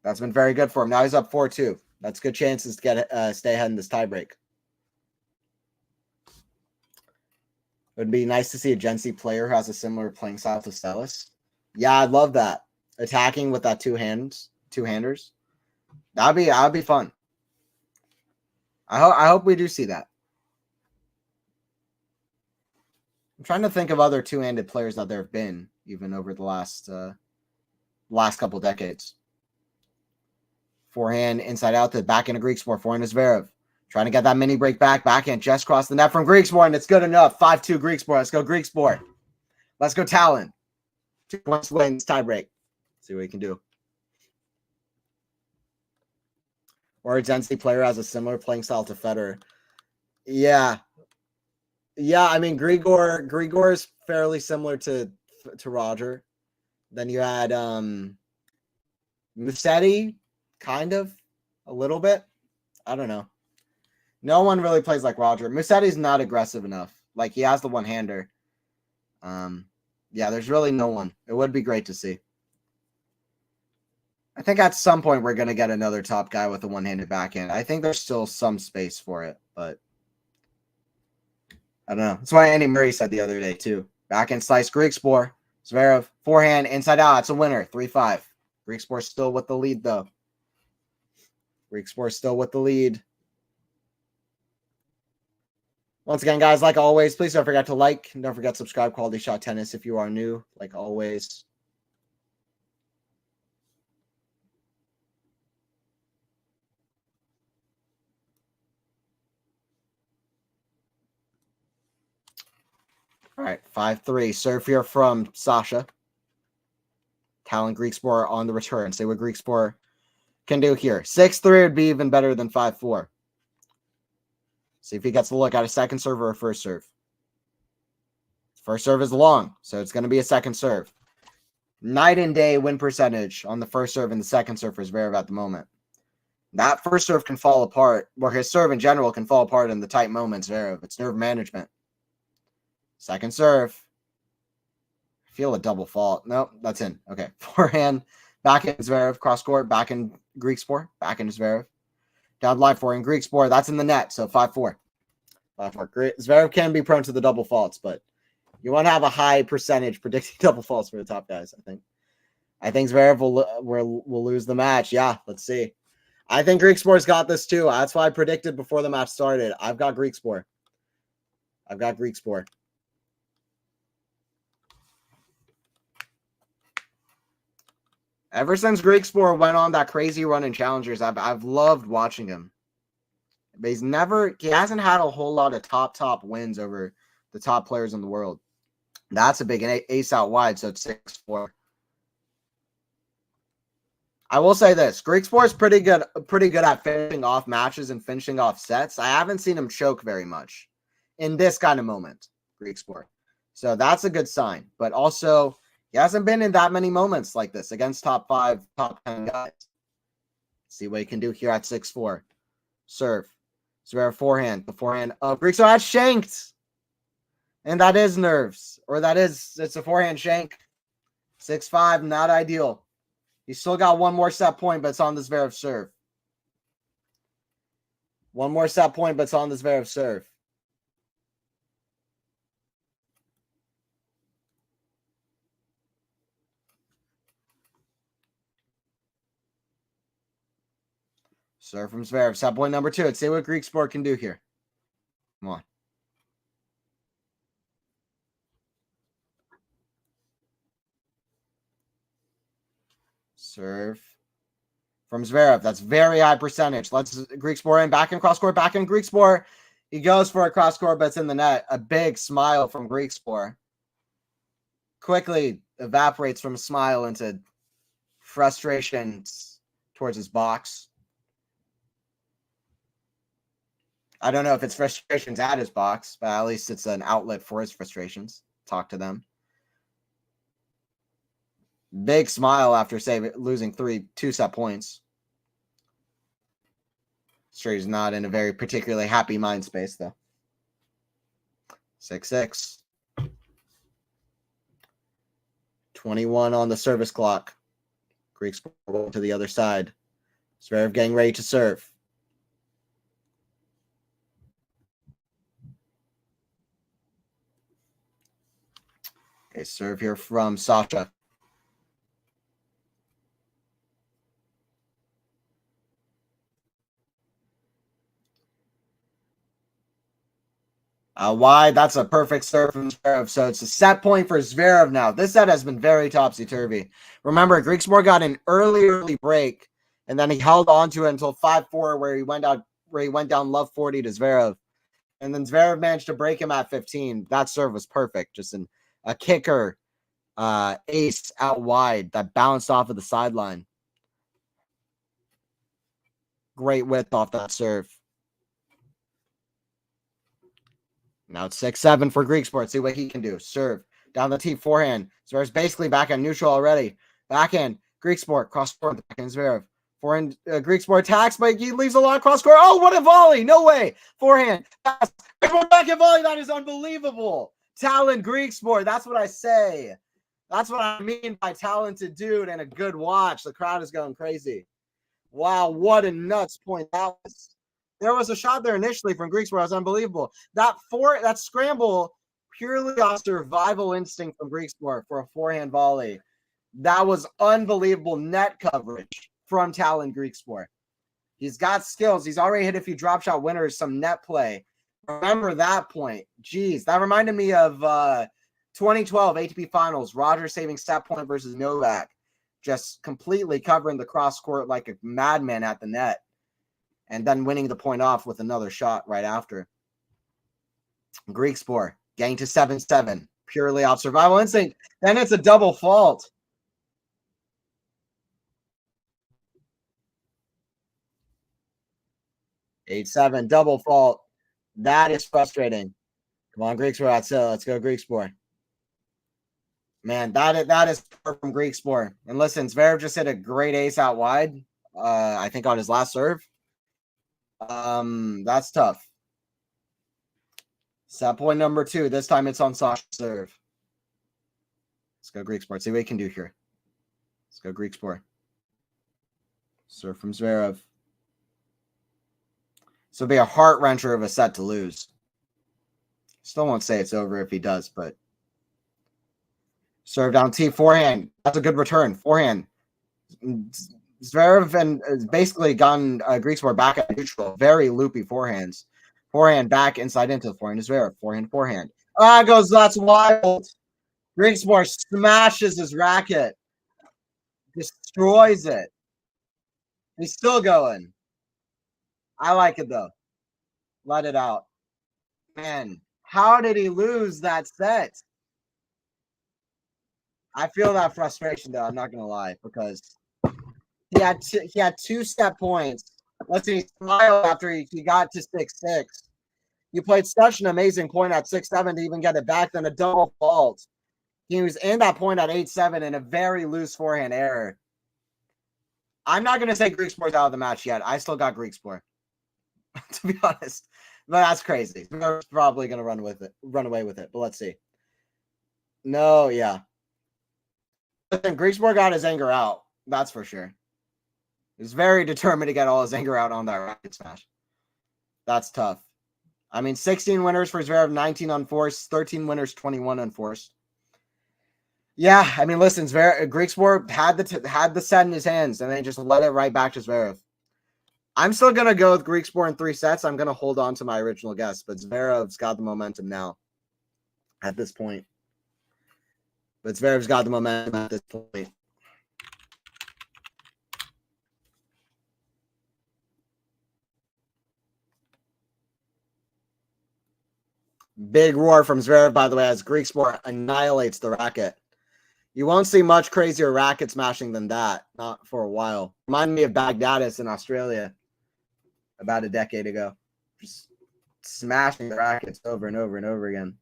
S1: That's been very good for him. Now he's up 4-2. That's good chances to get stay ahead in this tiebreak. It would be nice to see a Gen Z player who has a similar playing style to Stellis. Yeah, I'd love that. Attacking with that two-handers. That'd be fun. I hope we do see that. I'm trying to think of other two-handed players that there have been, even over the last couple decades. Forehand inside out to backhand of Griekspoor. Forehand is Zverev. Trying to get that mini break back. Backhand just crossed the net from Griekspoor, and it's good enough. 5-2 Griekspoor. Let's go Griekspoor. Let's go Tallon. 2 points away in this tiebreak. See what he can do. Or a Gen Z player has a similar playing style to Federer. Yeah. Yeah, I mean, Grigor is fairly similar to Roger. Then you had Musetti, kind of, a little bit. I don't know. No one really plays like Roger. Musetti's not aggressive enough. Like, he has the one-hander. Yeah, there's really no one. It would be great to see. I think at some point we're going to get another top guy with a one-handed backhand. I think there's still some space for it, but I don't know. That's why Andy Murray said the other day, too. Backhand slice, Griekspoor. Zverev, forehand, inside out. It's a winner, 3-5. Griekspoor still with the lead, though. Griekspoor still with the lead. Once again, guys, like always, please don't forget to like. And don't forget to subscribe, Quality Shot Tennis, if you are new, like always. All right, 5-3. Serve here from Sasha. Tallon Griekspoor on the return. See what Griekspoor can do here. 6-3 would be even better than 5-4. See if he gets a look at a second serve or a first serve. First serve is long, so it's going to be a second serve. Night and day win percentage on the first serve and the second serve for Zverev at the moment. That first serve can fall apart, or his serve in general can fall apart in the tight moments, Zverev. It's nerve management. Second serve. I feel a double fault. Nope, that's in. Okay. Forehand, backhand Zverev, cross court, backhand Griekspoor, backhand Zverev. Down line forehand Griekspoor. That's in the net, so 5-4. 5-4. Zverev can be prone to the double faults, but you want to have a high percentage predicting double faults for the top guys, I think. I think Zverev will lose the match. Yeah, let's see. I think Griekspoor's got this too. That's why I predicted before the match started. I've got Griekspoor. Ever since Griekspoor went on that crazy run in challengers, I've loved watching him. But he hasn't had a whole lot of top wins over the top players in the world. That's a big ace out wide, so it's 6-4. I will say this: Griekspoor is pretty good at finishing off matches and finishing off sets. I haven't seen him choke very much in this kind of moment, Griekspoor. So that's a good sign. But also, he hasn't been in that many moments like this against top 5, top 10 guys. See what he can do here at 6-4. Serve. Zverev forehand. The forehand of Griekspoor has shanked. And that is nerves. Or it's a forehand shank. 6-5, not ideal. He's still got one more set point, but it's on the Zverev serve. One more set point, but it's on the Zverev serve. Serve from Zverev. Set point number 2. Let's see what Griekspoor can do here. Come on. Serve from Zverev. That's very high percentage. Let's Griekspoor in. Back in cross court. Back in Griekspoor. He goes for a cross court, but it's in the net. A big smile from Griekspoor. Quickly evaporates from a smile into frustration towards his box. I don't know if it's frustrations at his box, but at least it's an outlet for his frustrations. Talk to them. Big smile after losing 2-set points. Sure, he's not in a very particularly happy mind space, though. 6-6. 21 on the service clock. Griekspoor going to the other side. Zverev getting ready to serve. Okay, serve here from Sasha. Wide. That's a perfect serve from Zverev. So it's a set point for Zverev now. This set has been very topsy-turvy. Remember, Griekspoor got an early break, and then he held on to it until 5-4, where he went down love 40 to Zverev. And then Zverev managed to break him at 15. That serve was perfect. Just a kicker ace out wide that bounced off of the sideline. Great width off that serve. Now it's 6-7 for Griekspoor. See what he can do. Serve. Down the tee. Forehand. Zverev's basically back on neutral already. Backhand. Griekspoor. Cross court. Backhand Zverev. Forehand. Griekspoor attacks, but he leaves a lot cross court. Oh, what a volley. No way. Forehand. Pass. Backhand volley. That is unbelievable. Tallon Griekspoor. That's what I say. That's what I mean by talented dude and a good watch. The crowd is going crazy. Wow, what a nuts point that was. There was a shot there initially from Griekspoor. It was unbelievable. That scramble, purely off survival instinct from Griekspoor for a forehand volley. That was unbelievable net coverage from Tallon Griekspoor. He's got skills. He's already hit a few drop shot winners, some net play. Remember that point. Jeez, that reminded me of 2012 ATP Finals. Roger saving set point versus Novak. Just completely covering the cross court like a madman at the net. And then winning the point off with another shot right after. Griekspoor getting to 7-7. Purely off survival instinct. Then it's a double fault. Eight, 7, double fault. That is frustrating. Come on, Griekspoor. Let's go, Griekspoor. Man, that is from Griekspoor. And listen, Zverev just hit a great ace out wide. I think on his last serve. That's tough. Set point number 2. This time it's on Sasha's serve. Let's go Griekspoor. See what he can do here. Let's go Griekspoor. Serve from Zverev. This will be a heart wrencher of a set to lose. Still won't say it's over if he does, but serve down T forehand. That's a good return. Forehand. Zverev and basically gotten Griekspoor back at neutral. Very loopy forehands. Forehand back inside into the forehand. Zverev. Forehand. That's wild. Griekspoor smashes his racket. Destroys it. He's still going. I like it though. Let it out. Man, how did he lose that set? I feel that frustration though. I'm not gonna lie, because he had 2 set points. Let's see, he smiled after he got to 6-6. You played such an amazing point at 6-7 to even get it back, then a double fault. He was in that point at 8-7 in a very loose forehand error. I'm not gonna say Griekspoor's out of the match yet. I still got Griekspoor, to be honest. But that's crazy. We're probably gonna run away with it. But let's see. No, yeah. Griekspoor got his anger out. That's for sure. He's very determined to get all his anger out on that racket smash. That's tough. I mean, 16 winners for Zverev, 19 unforced, 13 winners, 21 unforced. Yeah, I mean, listen, Griekspoor had the set in his hands, and then just let it right back to Zverev. I'm still going to go with Griekspoor in 3 sets. I'm going to hold on to my original guess, but Zverev's got the momentum now at this point. But Zverev's got the momentum at this point. Big roar from Zverev, by the way, as Griekspoor annihilates the racket. You won't see much crazier racket smashing than that, not for a while. Remind me of Baghdadis in Australia about a decade ago. Just smashing the rackets over and over and over again.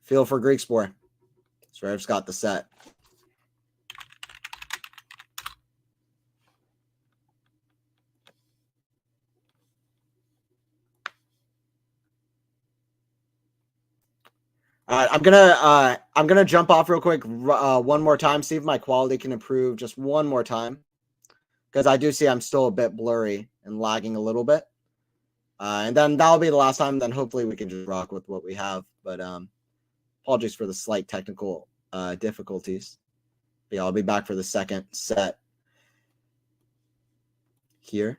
S1: Feel for Griekspoor. Zverev's got the set. All right, I'm gonna jump off real quick one more time, see if my quality can improve just one more time, because I do see I'm still a bit blurry and lagging a little bit. And then that'll be the last time. Then hopefully we can just rock with what we have. But apologies for the slight technical difficulties. But yeah, I'll be back for the second set here.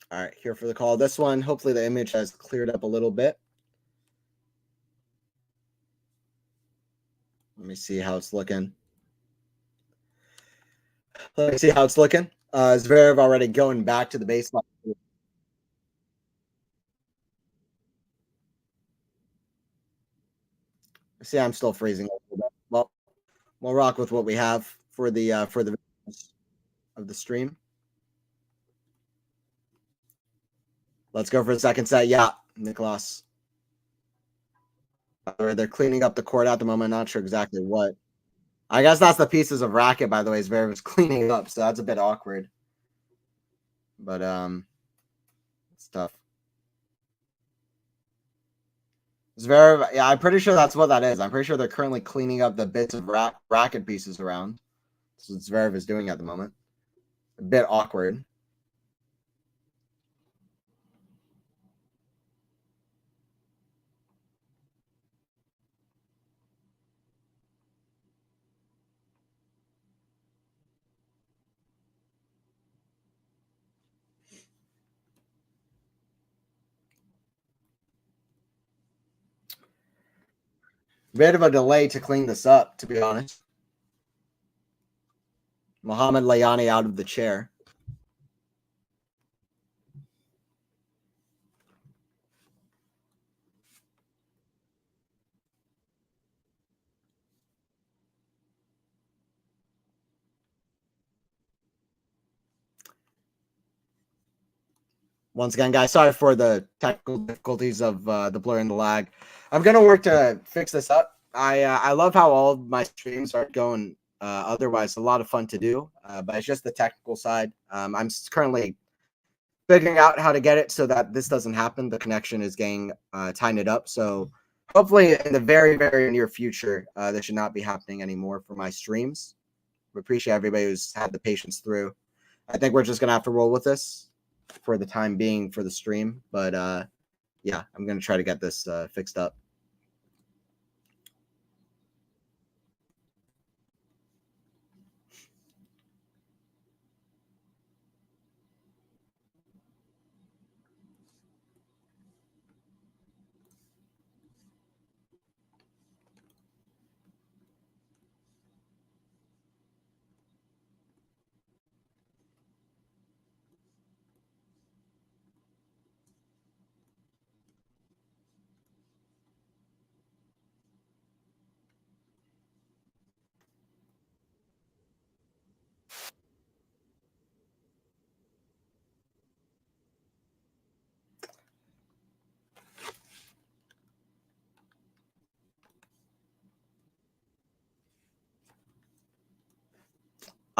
S1: All right, here for the call. This one, hopefully the image has cleared up a little bit. Let me see how it's looking. Let me see how it's looking. Zverev already going back to the baseline. See, I'm still freezing a little bit. Well, we'll rock with what we have for the videos of the stream. Let's go for the second set. Yeah, Nicholas. They're cleaning up the court at the moment. Not sure exactly what. I guess that's the pieces of racket, by the way, Zverev is cleaning up, so that's a bit awkward. But it's tough. Zverev, yeah, I'm pretty sure that's what that is. I'm pretty sure they're currently cleaning up the bits of racket pieces around. That's what Zverev is doing at the moment. A bit awkward. Bit of a delay to clean this up, to be honest. Mohamed Layani out of the chair. Once again, guys, sorry for the technical difficulties of the blur and the lag. I'm gonna work to fix this up. I love how all of my streams are going. Otherwise, a lot of fun to do, but it's just the technical side. I'm currently figuring out how to get it so that this doesn't happen. The connection is getting tightened up. So hopefully, in the very, very near future, this should not be happening anymore for my streams. We appreciate everybody who's had the patience through. I think we're just gonna have to roll with this for the time being for the stream, but yeah, I'm gonna try to get this fixed up.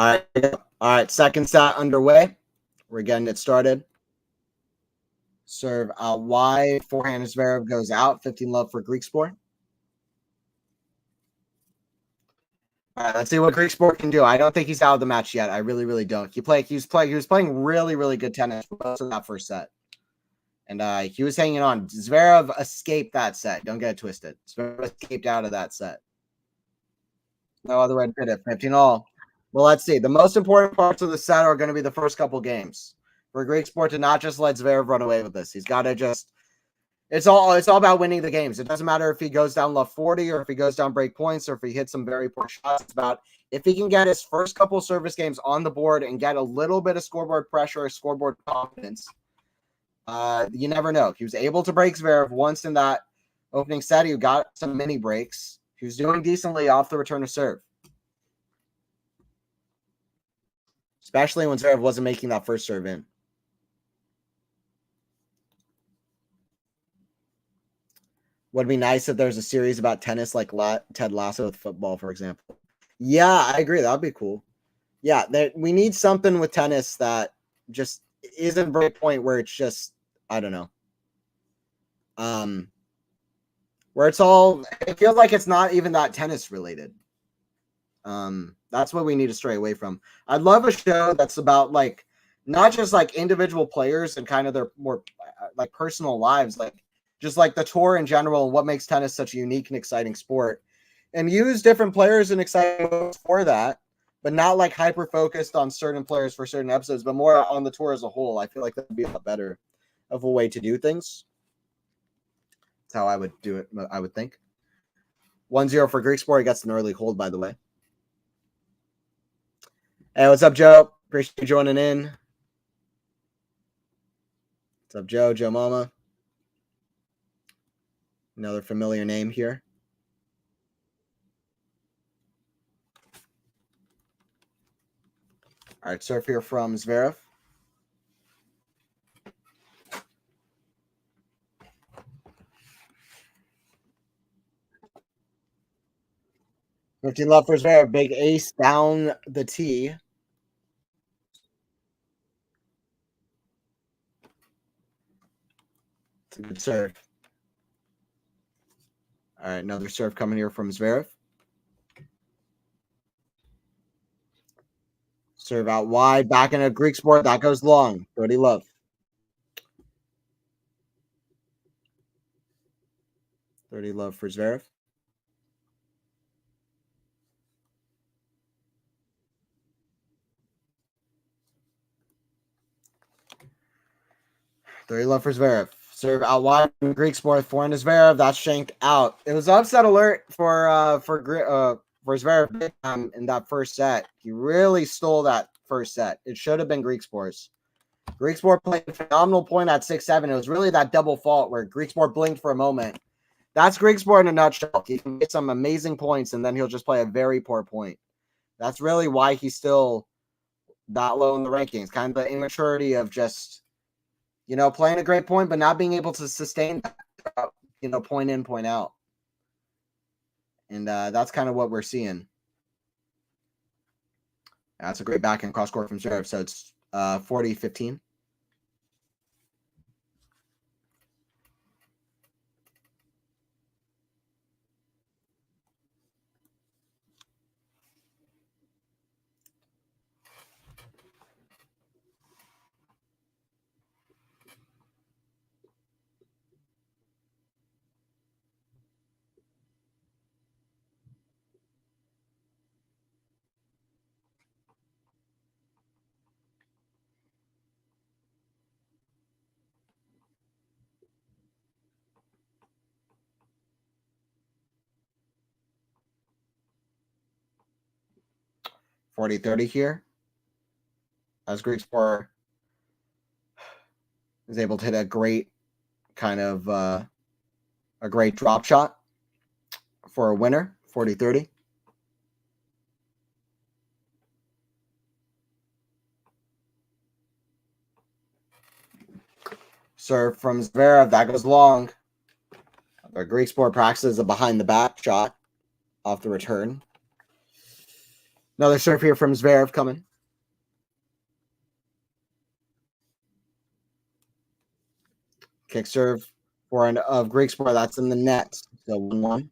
S1: All right, second set underway. We're getting it started. Serve out wide. Forehand Zverev goes out. 15 love for Griekspoor. All right, let's see what Griekspoor can do. I don't think he's out of the match yet. I really, really don't. He was playing really, really good tennis for most of that first set. And he was hanging on. Zverev escaped that set. Don't get it twisted. Zverev escaped out of that set. No other way to put it. 15 all. Well, let's see. The most important parts of the set are going to be the first couple games. For Griekspoor to not just let Zverev run away with this. He's got to just it's all about winning the games. It doesn't matter if he goes down love 40 or if he goes down break points or if he hits some very poor shots. It's about if he can get his first couple service games on the board and get a little bit of scoreboard pressure or scoreboard confidence. You never know. He was able to break Zverev once in that opening set. He got some mini breaks. He was doing decently off the return of serve. Especially when Zverev wasn't making that first serve in. Would be nice if there's a series about tennis like Ted Lasso with football, for example. Yeah, I agree. That would be cool. Yeah, we need something with tennis that just isn't break point where it's just, I don't know. Where it feels like it's not even that tennis related. That's what we need to stray away from. I'd love a show that's about like not just like individual players and kind of their more like personal lives, like just like the tour in general and what makes tennis such a unique and exciting sport, and use different players and exciting for that, but not like hyper focused on certain players for certain episodes, but more on the tour as a whole. I feel like that would be a lot better of a way to do things. That's how I would do it, I would think. 1-0 for Griekspoor. He gets an early hold, by the way. Hey, what's up, Joe? Appreciate you joining in. What's up, Joe? Joe Mama. Another familiar name here. All right, serve here from Zverev. $15 love for Zverev. Big ace down the tee. It's a good serve. All right, another serve coming here from Zverev. Serve out wide, back in a Griekspoor. That goes long. 30 love. $30 love for Zverev. $30 love for Zverev. Serve out wide from Griekspoor. Forehand to Zverev. That's shanked out. It was upset alert for Zverev in that first set. He really stole that first set. It should have been Griekspoor's. Griekspoor played a phenomenal point at 6-7. It was really that double fault where Griekspoor blinked for a moment. That's Griekspoor in a nutshell. He can get some amazing points, and then he'll just play a very poor point. That's really why he's still that low in the rankings. Kind of the immaturity of just, playing a great point, but not being able to sustain that, point in, point out. And that's kind of what we're seeing. That's a great backhand cross court from Zverev. So it's 40-15. $40-30 here. As Griekspoor is able to hit a great kind of a great drop shot for a winner, 40-30. Serve from Zverev. That goes long. Griekspoor practices a behind the back shot off the return. Another serve here from Zverev coming. Kick serve forehand of Griekspoor. That's in the net. So 1-1.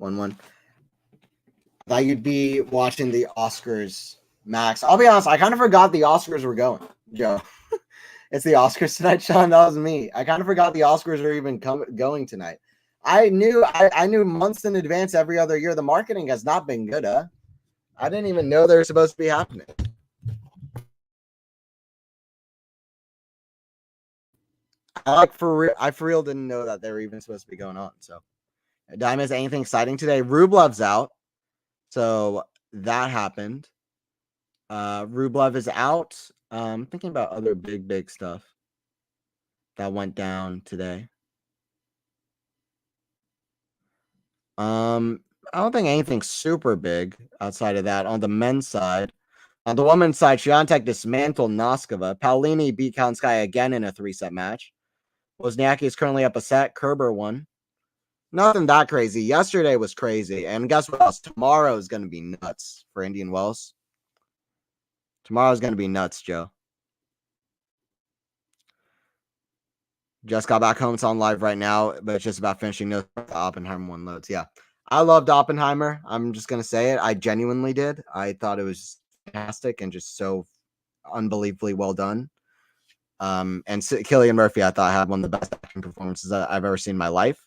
S1: 1-1. Thought you'd be watching the Oscars, Max. I'll be honest, I kind of forgot the Oscars were going, Joe. It's the Oscars tonight, Sean. That was me. I kind of forgot the Oscars are even going tonight. I knew months in advance every other year. The marketing has not been good, huh? I didn't even know they were supposed to be happening. I for real didn't know that they were even supposed to be going on. So, Diamond, anything exciting today? Rublev's out, so that happened. Rublev is out. Thinking about other big stuff that went down today. I don't think anything super big outside of that on the men's side. On the women's side, Świątek dismantled Noskova. Paulini beat Kalinskaya again in a 3-set match. Wozniacki is currently up a set. Kerber won. Nothing that crazy. Yesterday was crazy. And guess what else? Tomorrow is going to be nuts for Indian Wells. Tomorrow's going to be nuts, Joe. Just got back home. It's on live right now, but it's just about finishing notes. Oppenheimer 1 loads. Yeah. I loved Oppenheimer. I'm just going to say it. I genuinely did. I thought it was fantastic and just so unbelievably well done. And Cillian Murphy, I thought, had one of the best acting performances I've ever seen in my life.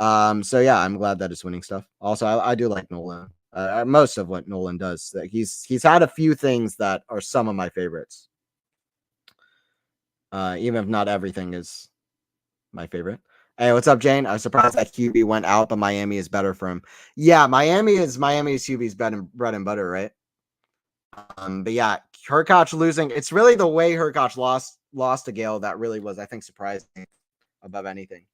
S1: So yeah, I'm glad that it's winning stuff. Also, I do like Nolan. Most of what Nolan does. He's had a few things that are some of my favorites. Even if not everything is my favorite. Hey, what's up, Jane? I was surprised that QB went out, but Miami is better for him. Yeah, Miami's QB's bread and butter, right? But yeah, Hurkacz losing. It's really the way Hurkacz lost to Gale that really was, I think, surprising above anything.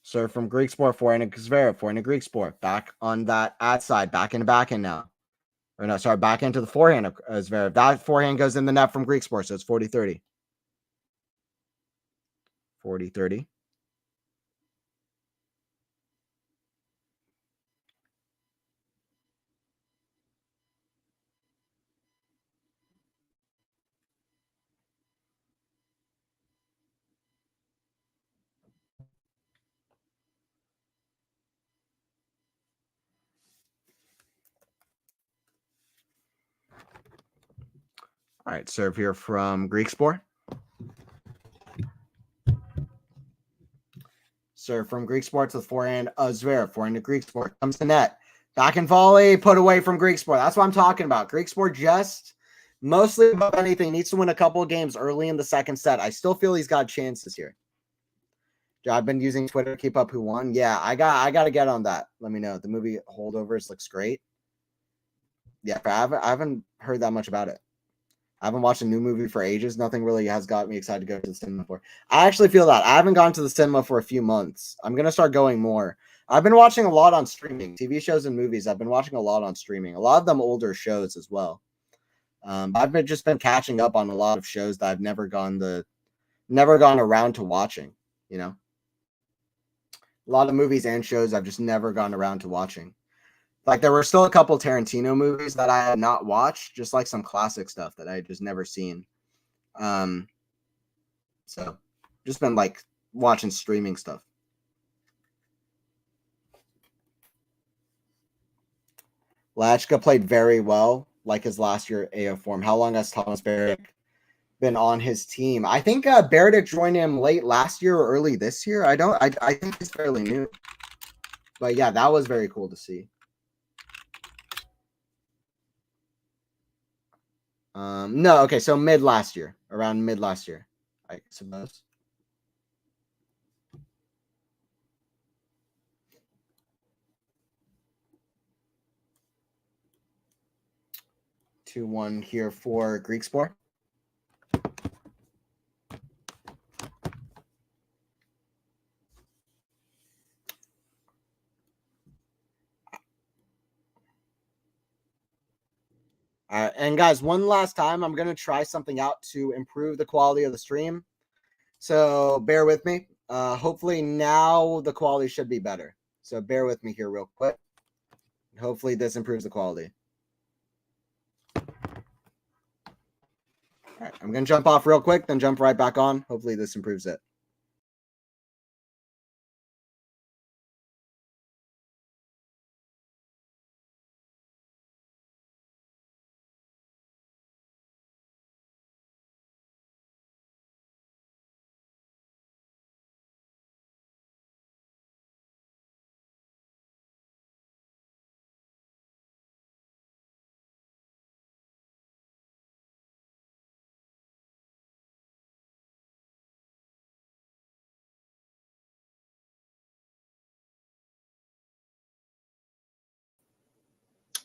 S1: So from Griekspoor, forehand Zverev, forehand Griekspoor. Back on that ad side, back into backhand now. Or no, sorry, back into the forehand of Zverev. That forehand goes in the net from Griekspoor, so it's 40-30. 40-30. All right, serve here from Griekspoor. Serve from Griekspoor to the forehand of Zverev. Forehand to Griekspoor. Comes to net. Back and volley, put away from Griekspoor. That's what I'm talking about. Griekspoor just mostly above anything needs to win a couple of games early in the second set. I still feel he's got chances here. I've been using Twitter to keep up who won. Yeah, I got to get on that. Let me know. The movie Holdovers looks great. Yeah, I haven't heard that much about it. I haven't watched a new movie for ages. Nothing really has got me excited to go to the cinema for. I actually feel that. I haven't gone to the cinema for a few months. I'm going to start going more. I've been watching a lot on streaming. TV shows and movies. I've been watching a lot on streaming. A lot of them older shows as well. I've just been catching up on a lot of shows that I've never gone around to watching, you know. A lot of movies and shows I've just never gone around to watching. Like there were still a couple Tarantino movies that I had not watched, just like some classic stuff that I had just never seen. So just been like watching streaming stuff. Lachka played very well, like his last year AO form. How long has Thomas Beric been on his team? I think Beric joined him late last year or early this year. I think he's fairly new. But yeah, that was very cool to see. No, okay, so around mid last year, I suppose. Two one here for Griekspoor. And guys, one last time, I'm going to try something out to improve the quality of the stream. So bear with me. Hopefully now the quality should be better. So bear with me here real quick. Hopefully this improves the quality. All right, I'm going to jump off real quick, then jump right back on. Hopefully this improves it.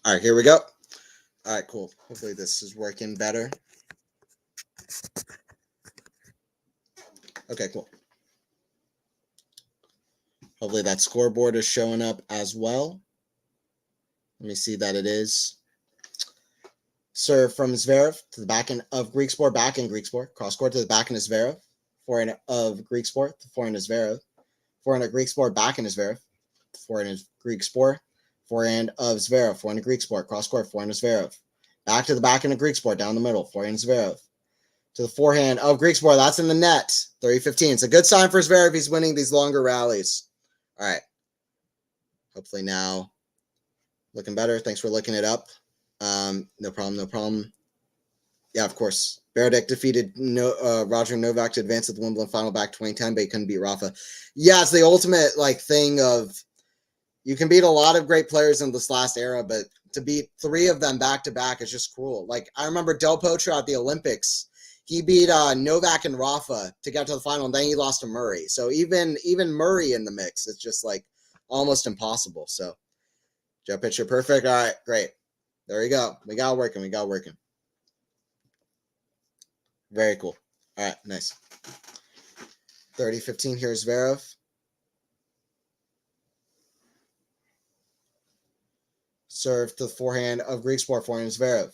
S1: All right, here we go. All right, cool. Hopefully this is working better. Okay, cool. Hopefully that scoreboard is showing up as well. Let me see that it is. Serve from Zverev to the backhand of Griekspoor, backhand Griekspoor. Cross court to the backhand of Zverev. Forehand of Griekspoor, forehand of Zverev. Forehand of Griekspoor, backhand of Zverev. Forehand of Griekspoor. Forehand of Zverev. Forehand of Griekspoor. Cross court, forehand of Zverev. Back to the backhand of Griekspoor, down the middle. Forehand of Zverev. To the forehand of Griekspoor. That's in the net. 30-15. It's a good sign for Zverev. He's winning these longer rallies. All right. Hopefully now looking better. Thanks for looking it up. No problem. Yeah, of course. Beredik defeated Roger Novak to advance at the Wimbledon final back 2010, but he couldn't beat Rafa. Yeah, it's the ultimate thing of you can beat a lot of great players in this last era, but to beat 3 of them back to back is just cruel. I remember Del Potro at the Olympics. He beat Novak and Rafa to get to the final, and then he lost to Murray. So even Murray in the mix, it's just almost impossible. So Joe pitcher, perfect. All right, great. There we go. We got working. Very cool. All right, nice. 30-15, here's Zverev. Serve to the forehand of Griekspoor, forehand of Zverev.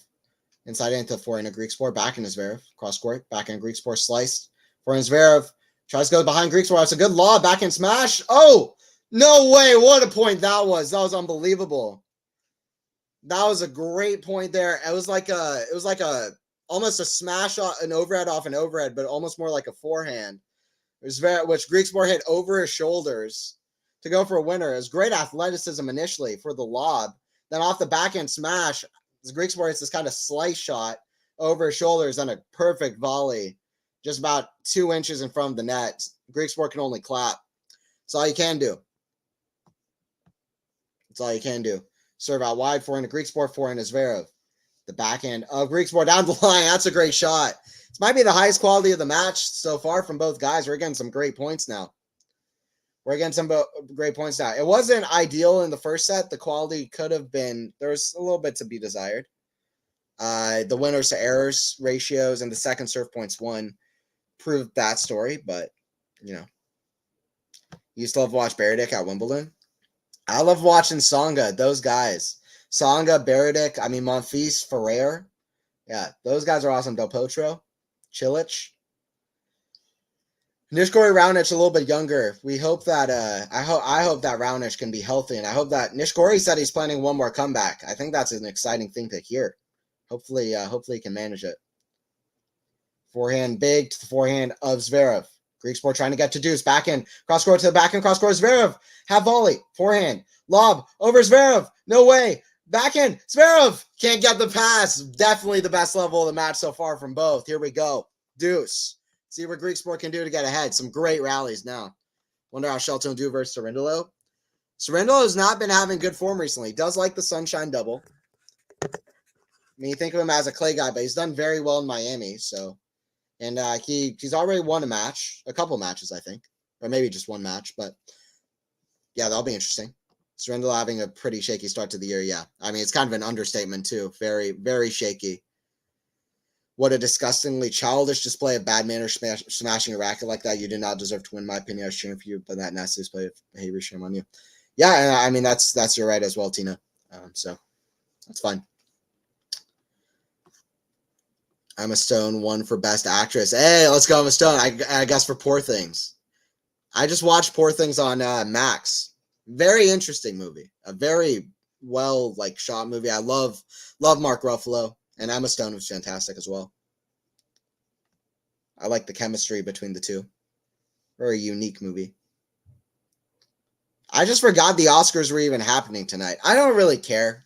S1: Inside into the forehand of Griekspoor, back in Zverev. Cross court, backhand Griekspoor sliced. Forehand Zverev tries to go behind Griekspoor. That's a good lob, backhand smash. Oh, no way. What a point that was. That was unbelievable. That was a great point there. It was like almost a smash, an overhead off an overhead, but almost more like a forehand. Which Griekspoor hit over his shoulders to go for a winner. It was great athleticism initially for the lob. Then off the backhand smash, Griekspoor hits this kind of slice shot over his shoulders and a perfect volley, just about 2 inches in front of the net. Griekspoor can only clap. That's all you can do. Serve out wide, forehand to Griekspoor, forehand to Zverev. The backhand of Griekspoor down the line. That's a great shot. This might be the highest quality of the match so far from both guys. We're getting some great points now. It wasn't ideal in the first set. The quality could have been, there was a little bit to be desired. The winners to errors ratios and the second serve points won proved that story, but, you still have to watch Beredik at Wimbledon. I love watching Tsonga, those guys. Tsonga, Beredik, Monfils, Ferrer. Yeah, those guys are awesome. Del Potro, Cilic. Nishikori Raonic a little bit younger. We hope that I hope that Raonic can be healthy, and I hope that Nishikori said he's planning one more comeback. I think that's an exciting thing to hear. Hopefully he can manage it. Forehand big to the forehand of Zverev. Griekspoor trying to get to deuce. Backhand cross court to the backhand cross court. Zverev have volley. Forehand lob over Zverev. No way. Backhand Zverev can't get the pass. Definitely the best level of the match so far from both. Here we go. Deuce. See what Griekspoor can do to get ahead. Some great rallies now. Wonder how Shelton will do versus Cerundolo. Cerundolo has not been having good form recently. He does like the sunshine double. You think of him as a clay guy, but he's done very well in Miami. So, and he's already won a couple matches, I think, or maybe just one match. But yeah, that'll be interesting. Cerundolo having a pretty shaky start to the year. Yeah, it's kind of an understatement too. Very, very shaky. What a disgustingly childish display of bad manners, smashing a racket like that. You did not deserve to win, in my opinion. I was cheering for you, but that nasty display of behavior, shame on you. Yeah, and that's your right as well, Tina. So that's fine. Emma Stone won for Best Actress. Hey, let's go, Emma Stone. I guess for Poor Things. I just watched Poor Things on Max. Very interesting movie. A very well shot movie. I love Mark Ruffalo. And Emma Stone was fantastic as well. I like the chemistry between the two. Very unique movie. I just forgot the Oscars were even happening tonight. I don't really care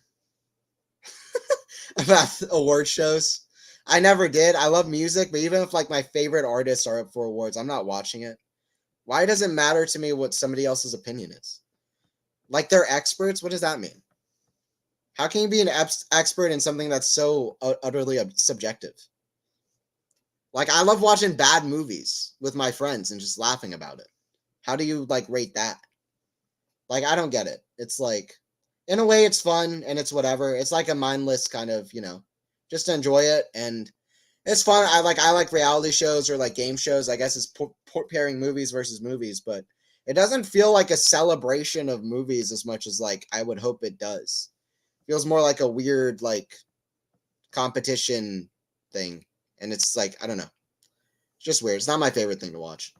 S1: about award shows. I never did. I love music, but even if like my favorite artists are up for awards, I'm not watching it. Why does it matter to me what somebody else's opinion is? Like they're experts? What does that mean? How can you be an expert in something that's so utterly subjective? Like I love watching bad movies with my friends and just laughing about it. How do you like rate that? Like I don't get it. It's like in a way it's fun and it's whatever. It's like a mindless kind of, just to enjoy it, and it's fun. I like reality shows or like game shows. I guess it's pairing movies versus movies, but it doesn't feel like a celebration of movies as much as like I would hope it does. It feels more like a weird like competition thing, and it's like I don't know. It's just weird. It's not my favorite thing to watch.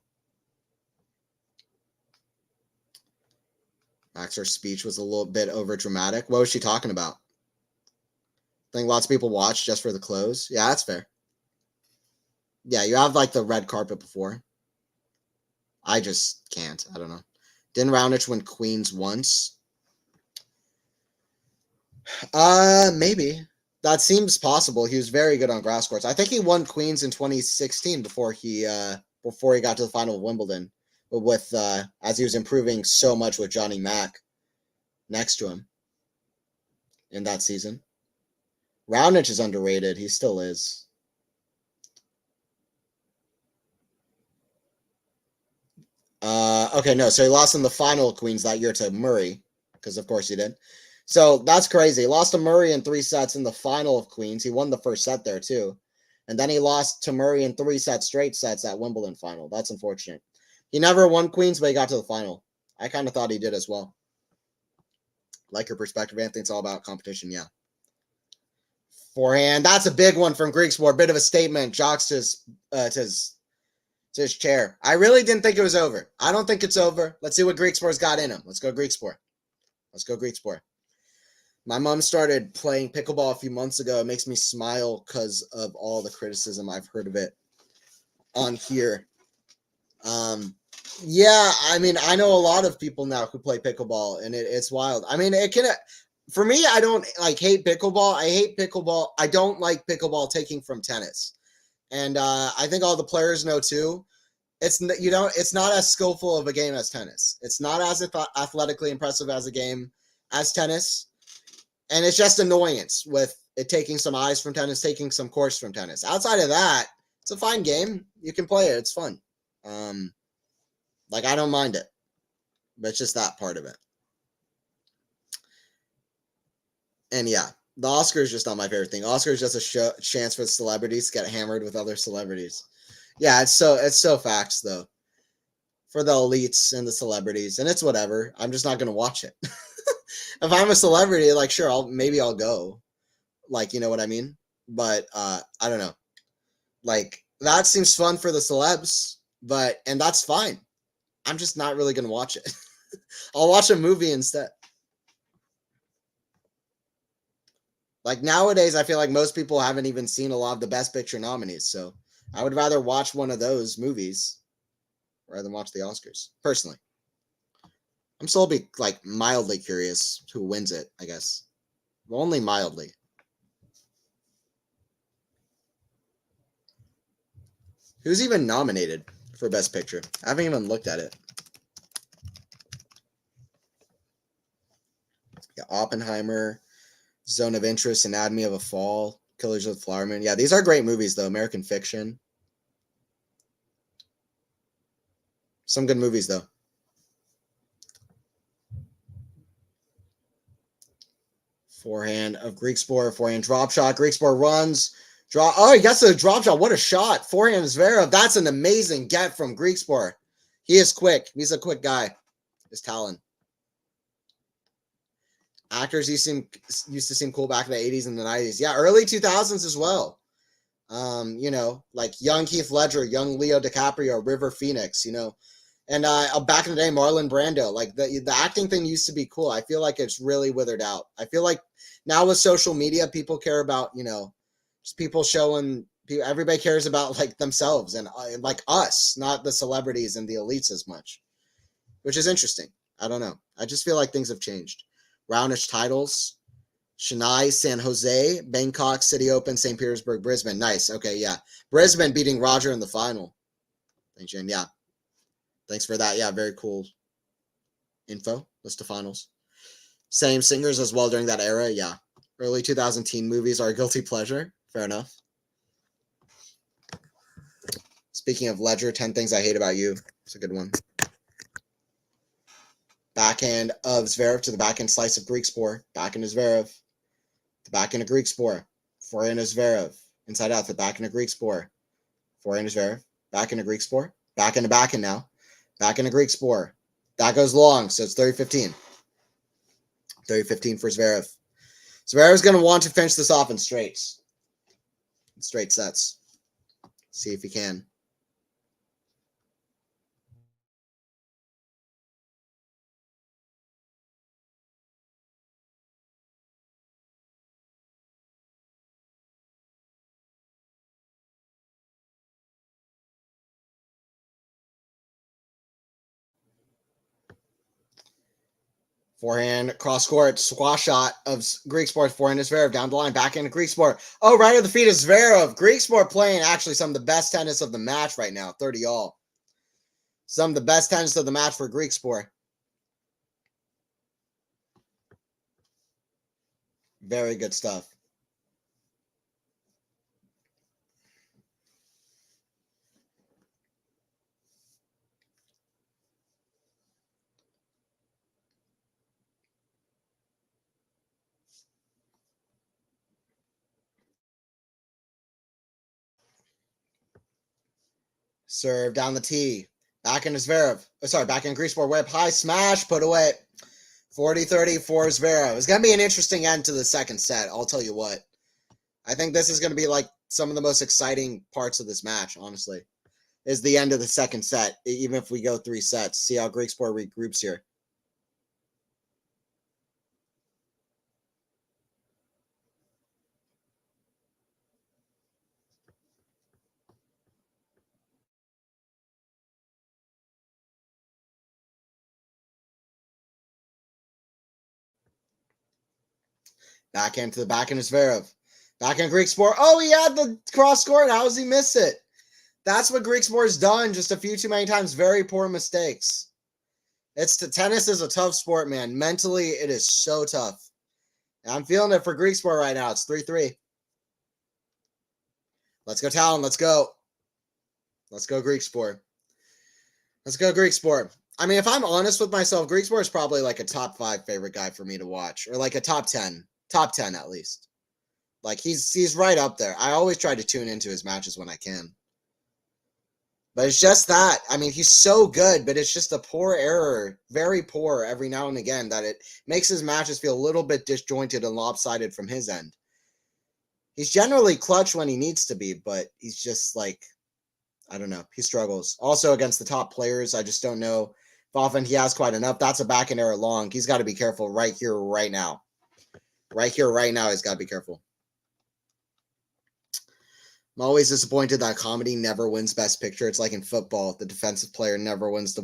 S1: Maxer's speech was a little bit over dramatic. What was she talking about? I think lots of people watched just for the clothes. Yeah, that's fair. Yeah, you have like the red carpet before. I just can't. I don't know. Didn't Raonic win Queens once? Maybe. That seems possible. He was very good on grass courts. I think he won Queens in 2016 before he got to the final of Wimbledon. But with as he was improving so much with Johnny Mack next to him in that season. Raonic is underrated. He still is. Okay, no. So he lost in the final of Queens that year to Murray, because of course he did. So that's crazy. He lost to Murray in 3 sets in the final of Queens. He won the first set there too. And then he lost to Murray in 3 straight sets at Wimbledon final. That's unfortunate. He never won Queens, but he got to the final. I kind of thought he did as well. Like your perspective, Anthony. It's all about competition, yeah. Forehand. That's a big one from Griekspoor. Bit of a statement. Jocks to his chair. I really didn't think it was over. I don't think it's over. Let's see what Griekspoor's got in him. Let's go Griekspoor. Let's go Griekspoor. My mom started playing pickleball a few months ago. It makes me smile because of all the criticism I've heard of it on here. Yeah, I mean, I know a lot of people now who play pickleball, and it's wild. I mean, it can. For me, I don't like hate pickleball. I hate pickleball. I don't like pickleball taking from tennis, and I think all the players know too. It's not as skillful of a game as tennis. It's not as athletically impressive as a game as tennis, and it's just annoyance with it taking some eyes from tennis, taking some course from tennis. Outside of that, it's a fine game. You can play it. It's fun. Like I don't mind it, but it's just that part of it. And yeah, the Oscar is just not my favorite thing. Oscar is just a chance for the celebrities to get hammered with other celebrities. Yeah, it's so facts though, for the elites and the celebrities, and it's whatever. I'm just not gonna watch it. If I'm a celebrity, like sure, maybe I'll go, like you know what I mean. But I don't know, like that seems fun for the celebs, and that's fine. I'm just not really gonna watch it. I'll watch a movie instead. Like nowadays, I feel like most people haven't even seen a lot of the Best Picture nominees, so I would rather watch one of those movies rather than watch the Oscars, personally. I'm still be like mildly curious who wins it, I guess. Only mildly. Who's even nominated for Best Picture? I haven't even looked at it. Yeah, Oppenheimer, Zone of Interest, Anatomy of a Fall, Killers of the Flower Moon. Yeah, these are great movies, though. American Fiction. Some good movies, though. Forehand of Griekspoor. Forehand drop shot. Griekspoor runs. Draw. Oh, he gets a drop shot. What a shot. Forehand is Zverev. That's an amazing get from Griekspoor. He is quick. He's a quick guy. His Tallon. Actors used to seem cool back in the 80s and the 90s. Yeah, early 2000s as well. Like young Heath Ledger, young Leo DiCaprio, River Phoenix, And back in the day, Marlon Brando. Like the acting thing used to be cool. I feel like it's really withered out. I feel like now with social media, people care about, just people showing Everybody cares about like themselves and like us, not the celebrities and the elites as much, which is interesting. I don't know. I just feel like things have changed. Roundish titles: Chennai, San Jose, Bangkok, City Open, St. Petersburg, Brisbane. Nice. Okay, yeah. Brisbane beating Roger in the final. Thanks, Jen. Yeah. Thanks for that. Yeah, very cool info. List of finals. Same singers as well during that era. Yeah. Early 2000 teen movies are a guilty pleasure. Fair enough. Speaking of Ledger, 10 Things I Hate About You. It's a good one. Backhand of Zverev to the backhand slice of Griekspoor. Backhand of Zverev. The backhand of Griekspoor. Forehand of Zverev. Inside out. The backhand of Griekspoor. Forehand of Zverev. Backhand of Griekspoor. Backhand to backhand now. Backhand of Griekspoor. That goes long, so it's 30-15. 30-15 for Zverev. Zverev's going to want to finish this off in straights. Straight sets. See if he can. Forehand, cross court, squash shot of Griekspoor. Forehand is Zverev. Down the line, backhand to Griekspoor. Oh, right at the feet of Zverev. Griekspoor playing actually some of the best tennis of the match right now. 30-all. Some of the best tennis of the match for Griekspoor. Very good stuff. Serve down the tee. Backhand is Zverev. Oh, sorry, backhand Griekspoor. Way up high. Smash. Put away. 40-30 for Zverev. It's going to be an interesting end to the second set. I'll tell you what. I think this is going to be like some of the most exciting parts of this match, honestly, is the end of the second set, even if we go 3 sets. See how Griekspoor regroups here. Backhand to the backhand is Zverev. Backhand Griekspoor. Oh, he had the cross court. How does he miss it? That's what Griekspoor's done just a few too many times. Very poor mistakes. Tennis is a tough sport, man. Mentally, it is so tough. And I'm feeling it for Griekspoor right now. It's 3-3. Let's go, Tallon. Let's go. Let's go, Griekspoor. Let's go, Griekspoor. I mean, if I'm honest with myself, Griekspoor is probably like a top 5 favorite guy for me to watch, or like a top 10 at least. Like he's right up there. I always try to tune into his matches when I can. But it's just that. I mean, he's so good, but it's just a poor error, very poor every now and again, that it makes his matches feel a little bit disjointed and lopsided from his end. He's generally clutch when he needs to be, but he's just like, I don't know. He struggles. Also against the top players, I just don't know if often he has quite enough. That's a backhand error long. He's got to be careful right here, right now. Right here, right now, he's got to be careful. I'm always disappointed that comedy never wins Best Picture. It's like in football, the defensive player never wins the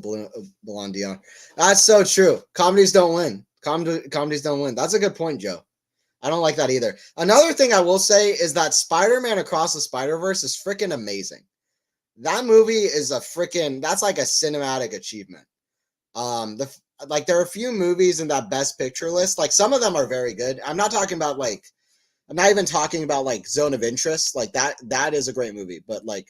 S1: Ballon d'Or. That's so true. Comedies don't win. Comedies don't win. That's a good point, Joe. I don't like that either. Another thing I will say is that Spider-Man Across the Spider-Verse is freaking amazing. That movie is that's like a cinematic achievement. There are a few movies in that Best Picture list. Like some of them are very good. I'm not even talking about like Zone of Interest. Like that is a great movie. But like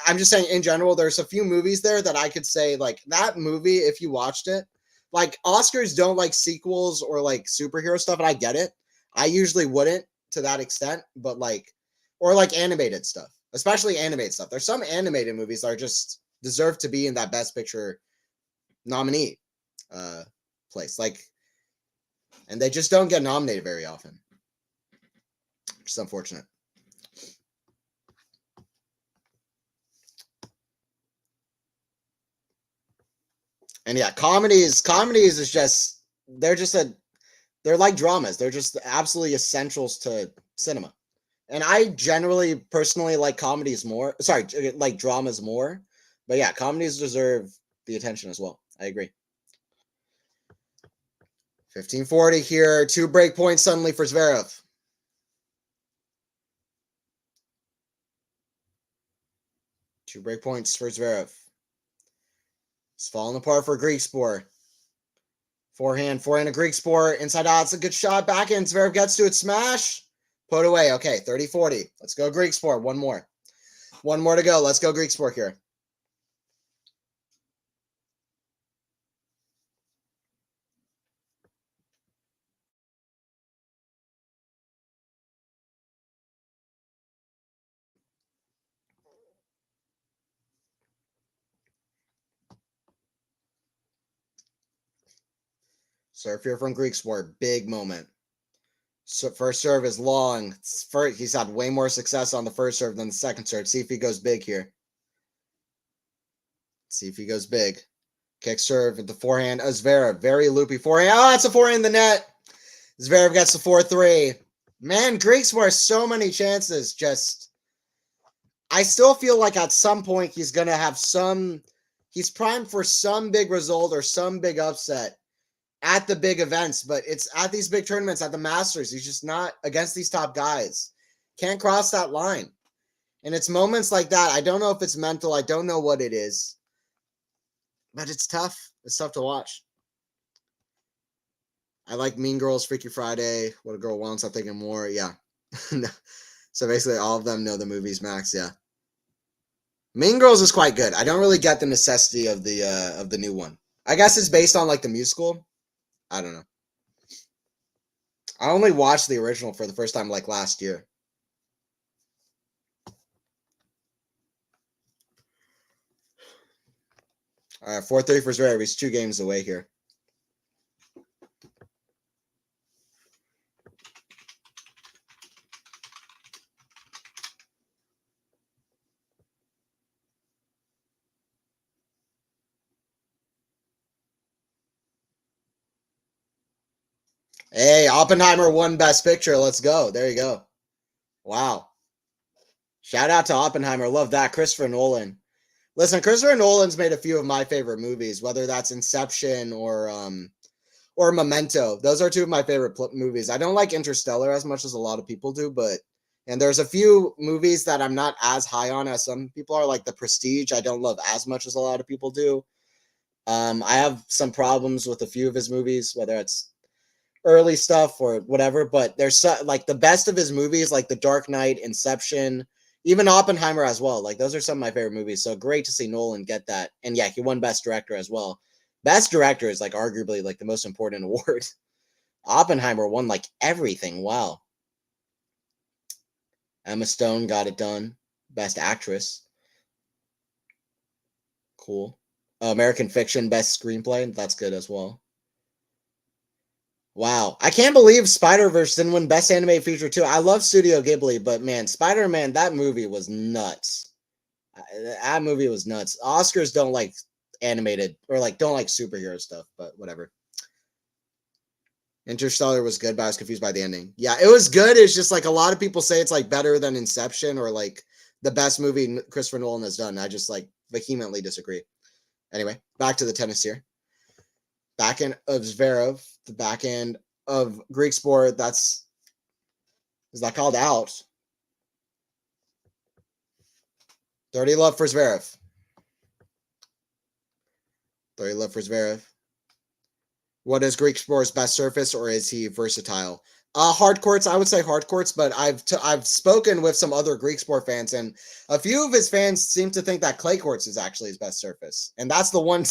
S1: I'm just saying in general, there's a few movies there that I could say like that movie, if you watched it, like Oscars don't like sequels or like superhero stuff. And I get it. I usually wouldn't to that extent, but or animated stuff, especially animated stuff. There's some animated movies that are just deserve to be in that Best Picture nominee place. And they just don't get nominated very often. Which is unfortunate. And yeah, comedies is just they're like dramas. They're just absolutely essentials to cinema. And I generally, personally like comedies more. Sorry, like dramas more. But yeah, comedies deserve the attention as well. I agree. 1540 here. 2 break points suddenly for Zverev. Two break points for Zverev. It's falling apart for Griekspoor. Forehand a Griekspoor. Inside out. It's a good shot. Backhand. Zverev gets to it. Smash. Put away. Okay, 30-40. Let's go Griekspoor. One more. One more to go. Let's go Griekspoor here. Serve here from Griekspoor. Big moment. So first serve is long. He's had way more success on the first serve than the second serve. See if he goes big here. See if he goes big. Kick serve at the forehand. Zverev, very loopy forehand. Oh, that's a forehand in the net. Zverev gets the 4-3. Man, Griekspoor has so many chances. I still feel like at some point he's going to have he's primed for some big result or some big upset at the big events, but it's at these big tournaments, at the Masters. He's just not against these top guys. Can't cross that line. And it's moments like that. I don't know if it's mental. I don't know what it is. But it's tough. It's tough to watch. I like Mean Girls, Freaky Friday, What a Girl Wants, I'm Thinking More. Yeah. So basically all of them know the movies, Max. Yeah. Mean Girls is quite good. I don't really get the necessity of the new one. I guess it's based on like the musical. I don't know. I only watched the original for the first time like last year. All right, 4-3 for Zverev. He's 2 games away here. Hey, Oppenheimer won Best Picture. Let's go. There you go. Wow. Shout out to Oppenheimer. Love that. Christopher Nolan. Listen, Christopher Nolan's made a few of my favorite movies, whether that's Inception or Memento. Those are 2 of my favorite movies. I don't like Interstellar as much as a lot of people do, and there's a few movies that I'm not as high on as some people are, like The Prestige. I don't love as much as a lot of people do. I have some problems with a few of his movies, whether it's early stuff or whatever, but there's like the best of his movies, like The Dark Knight, Inception, even Oppenheimer as well. Like those are some of my favorite movies. So great to see Nolan get that. And yeah, he won Best Director as well. Best Director is like arguably like the most important award. Oppenheimer won like everything. Wow. Emma Stone got it done. Best Actress. Cool. American Fiction, Best Screenplay. That's good as well. Wow. I can't believe Spider-Verse didn't win Best Animated Feature too. I love Studio Ghibli, but man, Spider-Man, that movie was nuts. That movie was nuts. Oscars don't like animated or like don't like superhero stuff, but whatever. Interstellar was good, but I was confused by the ending. Yeah, it was good. It's just like a lot of people say it's like better than Inception or like the best movie Christopher Nolan has done. I just like vehemently disagree. Anyway, back to the tennis here. Backhand of Zverev, the backhand of Griekspoor. Is that called out? 30 love for Zverev. 30 love for Zverev. What is Griekspoor's best surface, or is he versatile? Hard courts, I would say hard courts, but I've spoken with some other Griekspoor fans, and a few of his fans seem to think that clay courts is actually his best surface, and that's the one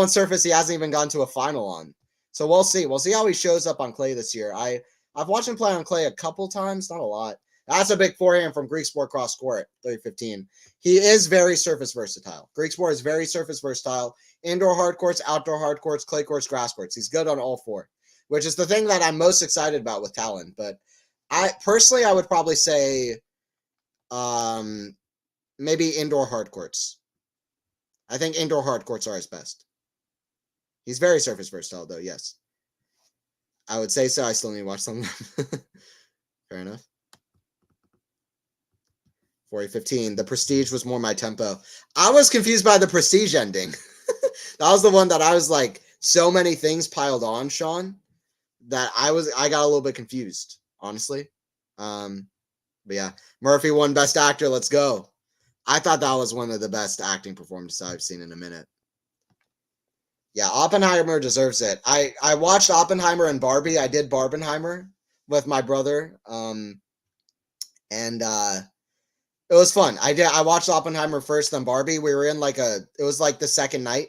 S1: surface he hasn't even gone to a final on. So we'll see. We'll see how he shows up on clay this year. I've watched him play on clay a couple times, not a lot. That's a big forehand from Griekspoor cross court, 30-15. He is very surface versatile. Griekspoor is very surface versatile. Indoor hard courts, outdoor hard courts, clay courts, grass courts. He's good on all 4, which is the thing that I'm most excited about with Tallon. But I would probably say maybe indoor hard courts. I think indoor hard courts are his best. He's very surface versatile, though, yes. I would say so. I still need to watch some of them. Fair enough. 40-15. The Prestige was more my tempo. I was confused by the Prestige ending. That was the one that I was like, so many things piled on, Sean, that I got a little bit confused, honestly. But yeah, Murphy won Best Actor. Let's go. I thought that was one of the best acting performances I've seen in a minute. Yeah, Oppenheimer deserves it. I watched Oppenheimer and Barbie. I did Barbenheimer with my brother. And it was fun. I watched Oppenheimer first, then Barbie. We were in it was like the second night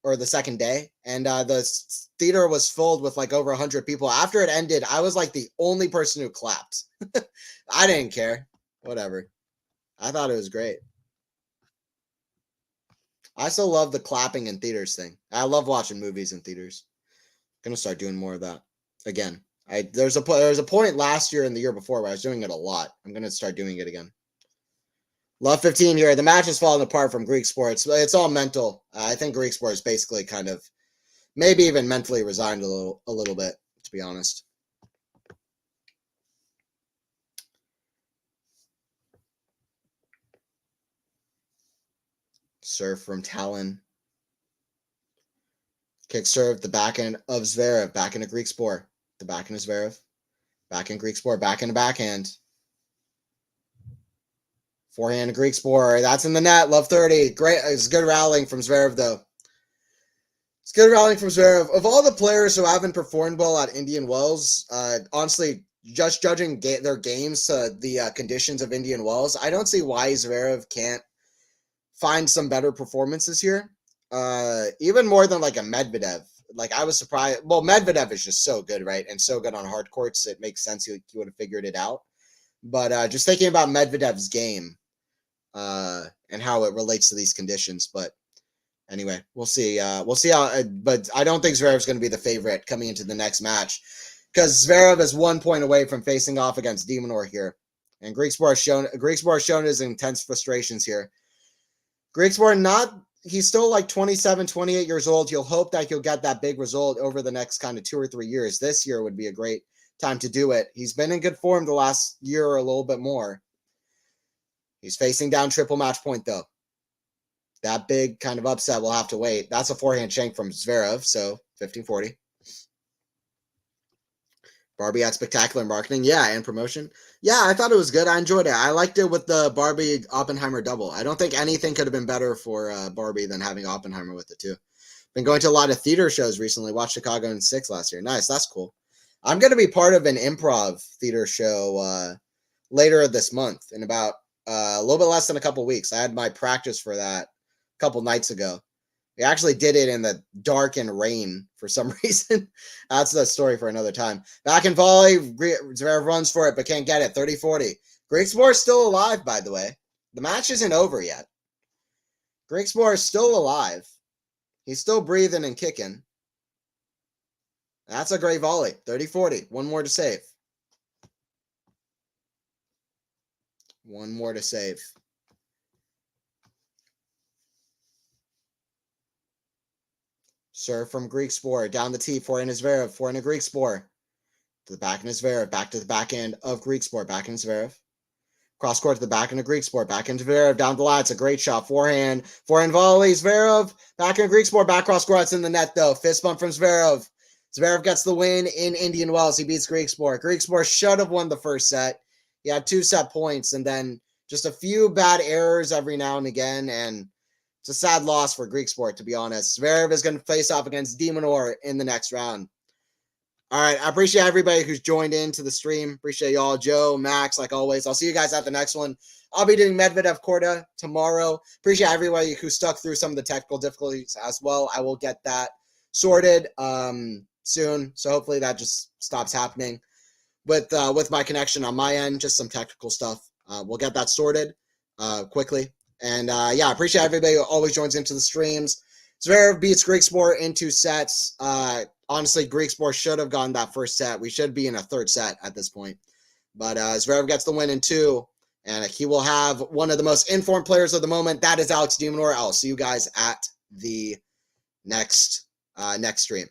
S1: or the second day, and the theater was filled with like over 100 people. After it ended, I was like the only person who clapped. I didn't care. Whatever. I thought it was great. I still love the clapping in theaters thing. I love watching movies in theaters. I'm gonna start doing more of that again. There's a point last year and the year before where I was doing it a lot. I'm gonna start doing it again. Love 15 here. The match is falling apart from Griekspoor. It's all mental. I think Griekspoor is basically kind of maybe even mentally resigned a little bit, to be honest. Serve from Tallon. Kick serve, the backhand of Zverev. Back into Griekspoor. The backhand of Zverev. Back in Griekspoor. Back in the backhand. Forehand to Griekspoor. That's in the net. Love 30. Great. It's good rallying from Zverev, though. It's good rallying from Zverev. Of all the players who haven't performed well at Indian Wells, honestly, just judging their games to the conditions of Indian Wells, I don't see why Zverev can't find some better performances here. Even more than like a Medvedev. Like, I was surprised. Well, Medvedev is just so good, right? And so good on hard courts, it makes sense he would have figured it out. But just thinking about Medvedev's game and how it relates to these conditions. But anyway, we'll see. We'll see how. But I don't think Zverev's going to be the favorite coming into the next match, because Zverev is 1 point away from facing off against de Minaur here, and Griekspoor has shown his intense frustrations here. Griekspoor, he's still like 27, 28 years old. You'll hope that he'll get that big result over the next kind of 2 or 3 years. This year would be a great time to do it. He's been in good form the last year or a little bit more. He's facing down triple match point, though. That big kind of upset will have to wait. That's a forehand shank from Zverev, so 15-40. Barbie had spectacular marketing. Yeah, and promotion. Yeah, I thought it was good. I enjoyed it. I liked it with the Barbie Oppenheimer double. I don't think anything could have been better for Barbie than having Oppenheimer with it, too. Been going to a lot of theater shows recently. Watched Chicago in 6 last year. Nice. That's cool. I'm going to be part of an improv theater show later this month in about a little bit less than a couple weeks. I had my practice for that a couple nights ago. We actually did it in the dark and rain for some reason. That's the story for another time. Back in volley, Zverev runs for it, but can't get it. 30-40. Griekspoor is still alive, by the way. The match isn't over yet. Griekspoor is still alive. He's still breathing and kicking. That's a great volley. 30-40. One more to save. One more to save. Serve from Griekspoor. Down the tee. Forehand is Zverev. Forehand to Griekspoor. To the backhand is Zverev. Back to the backhand of Griekspoor. Backhand Zverev. Cross court to the backhand of Griekspoor. Backhand Zverev. Down the line. It's a great shot. Forehand. Forehand volley. Zverev. Backhand Griekspoor. Back cross court. It's in the net, though. Fist bump from Zverev. Zverev gets the win in Indian Wells. He beats Griekspoor. Griekspoor should have won the first set. He had 2 set points and then just a few bad errors every now and again. And it's a sad loss for Griekspoor, to be honest. Zverev is going to face off against de Minaur in the next round. All right. I appreciate everybody who's joined into the stream. Appreciate y'all. Joe, Max, like always. I'll see you guys at the next one. I'll be doing Medvedev Korda tomorrow. Appreciate everybody who stuck through some of the technical difficulties as well. I will get that sorted soon. So hopefully that just stops happening with my connection on my end. Just some technical stuff. We'll get that sorted quickly. And yeah, I appreciate everybody who always joins into the streams. Zverev beats Griekspoor in 2 sets. Honestly, Griekspoor should have gotten that first set. We should be in a 3rd set at this point. But Zverev gets the win in 2. And he will have one of the most informed players of the moment. That is Alex de Minaur. I'll see you guys at the next stream.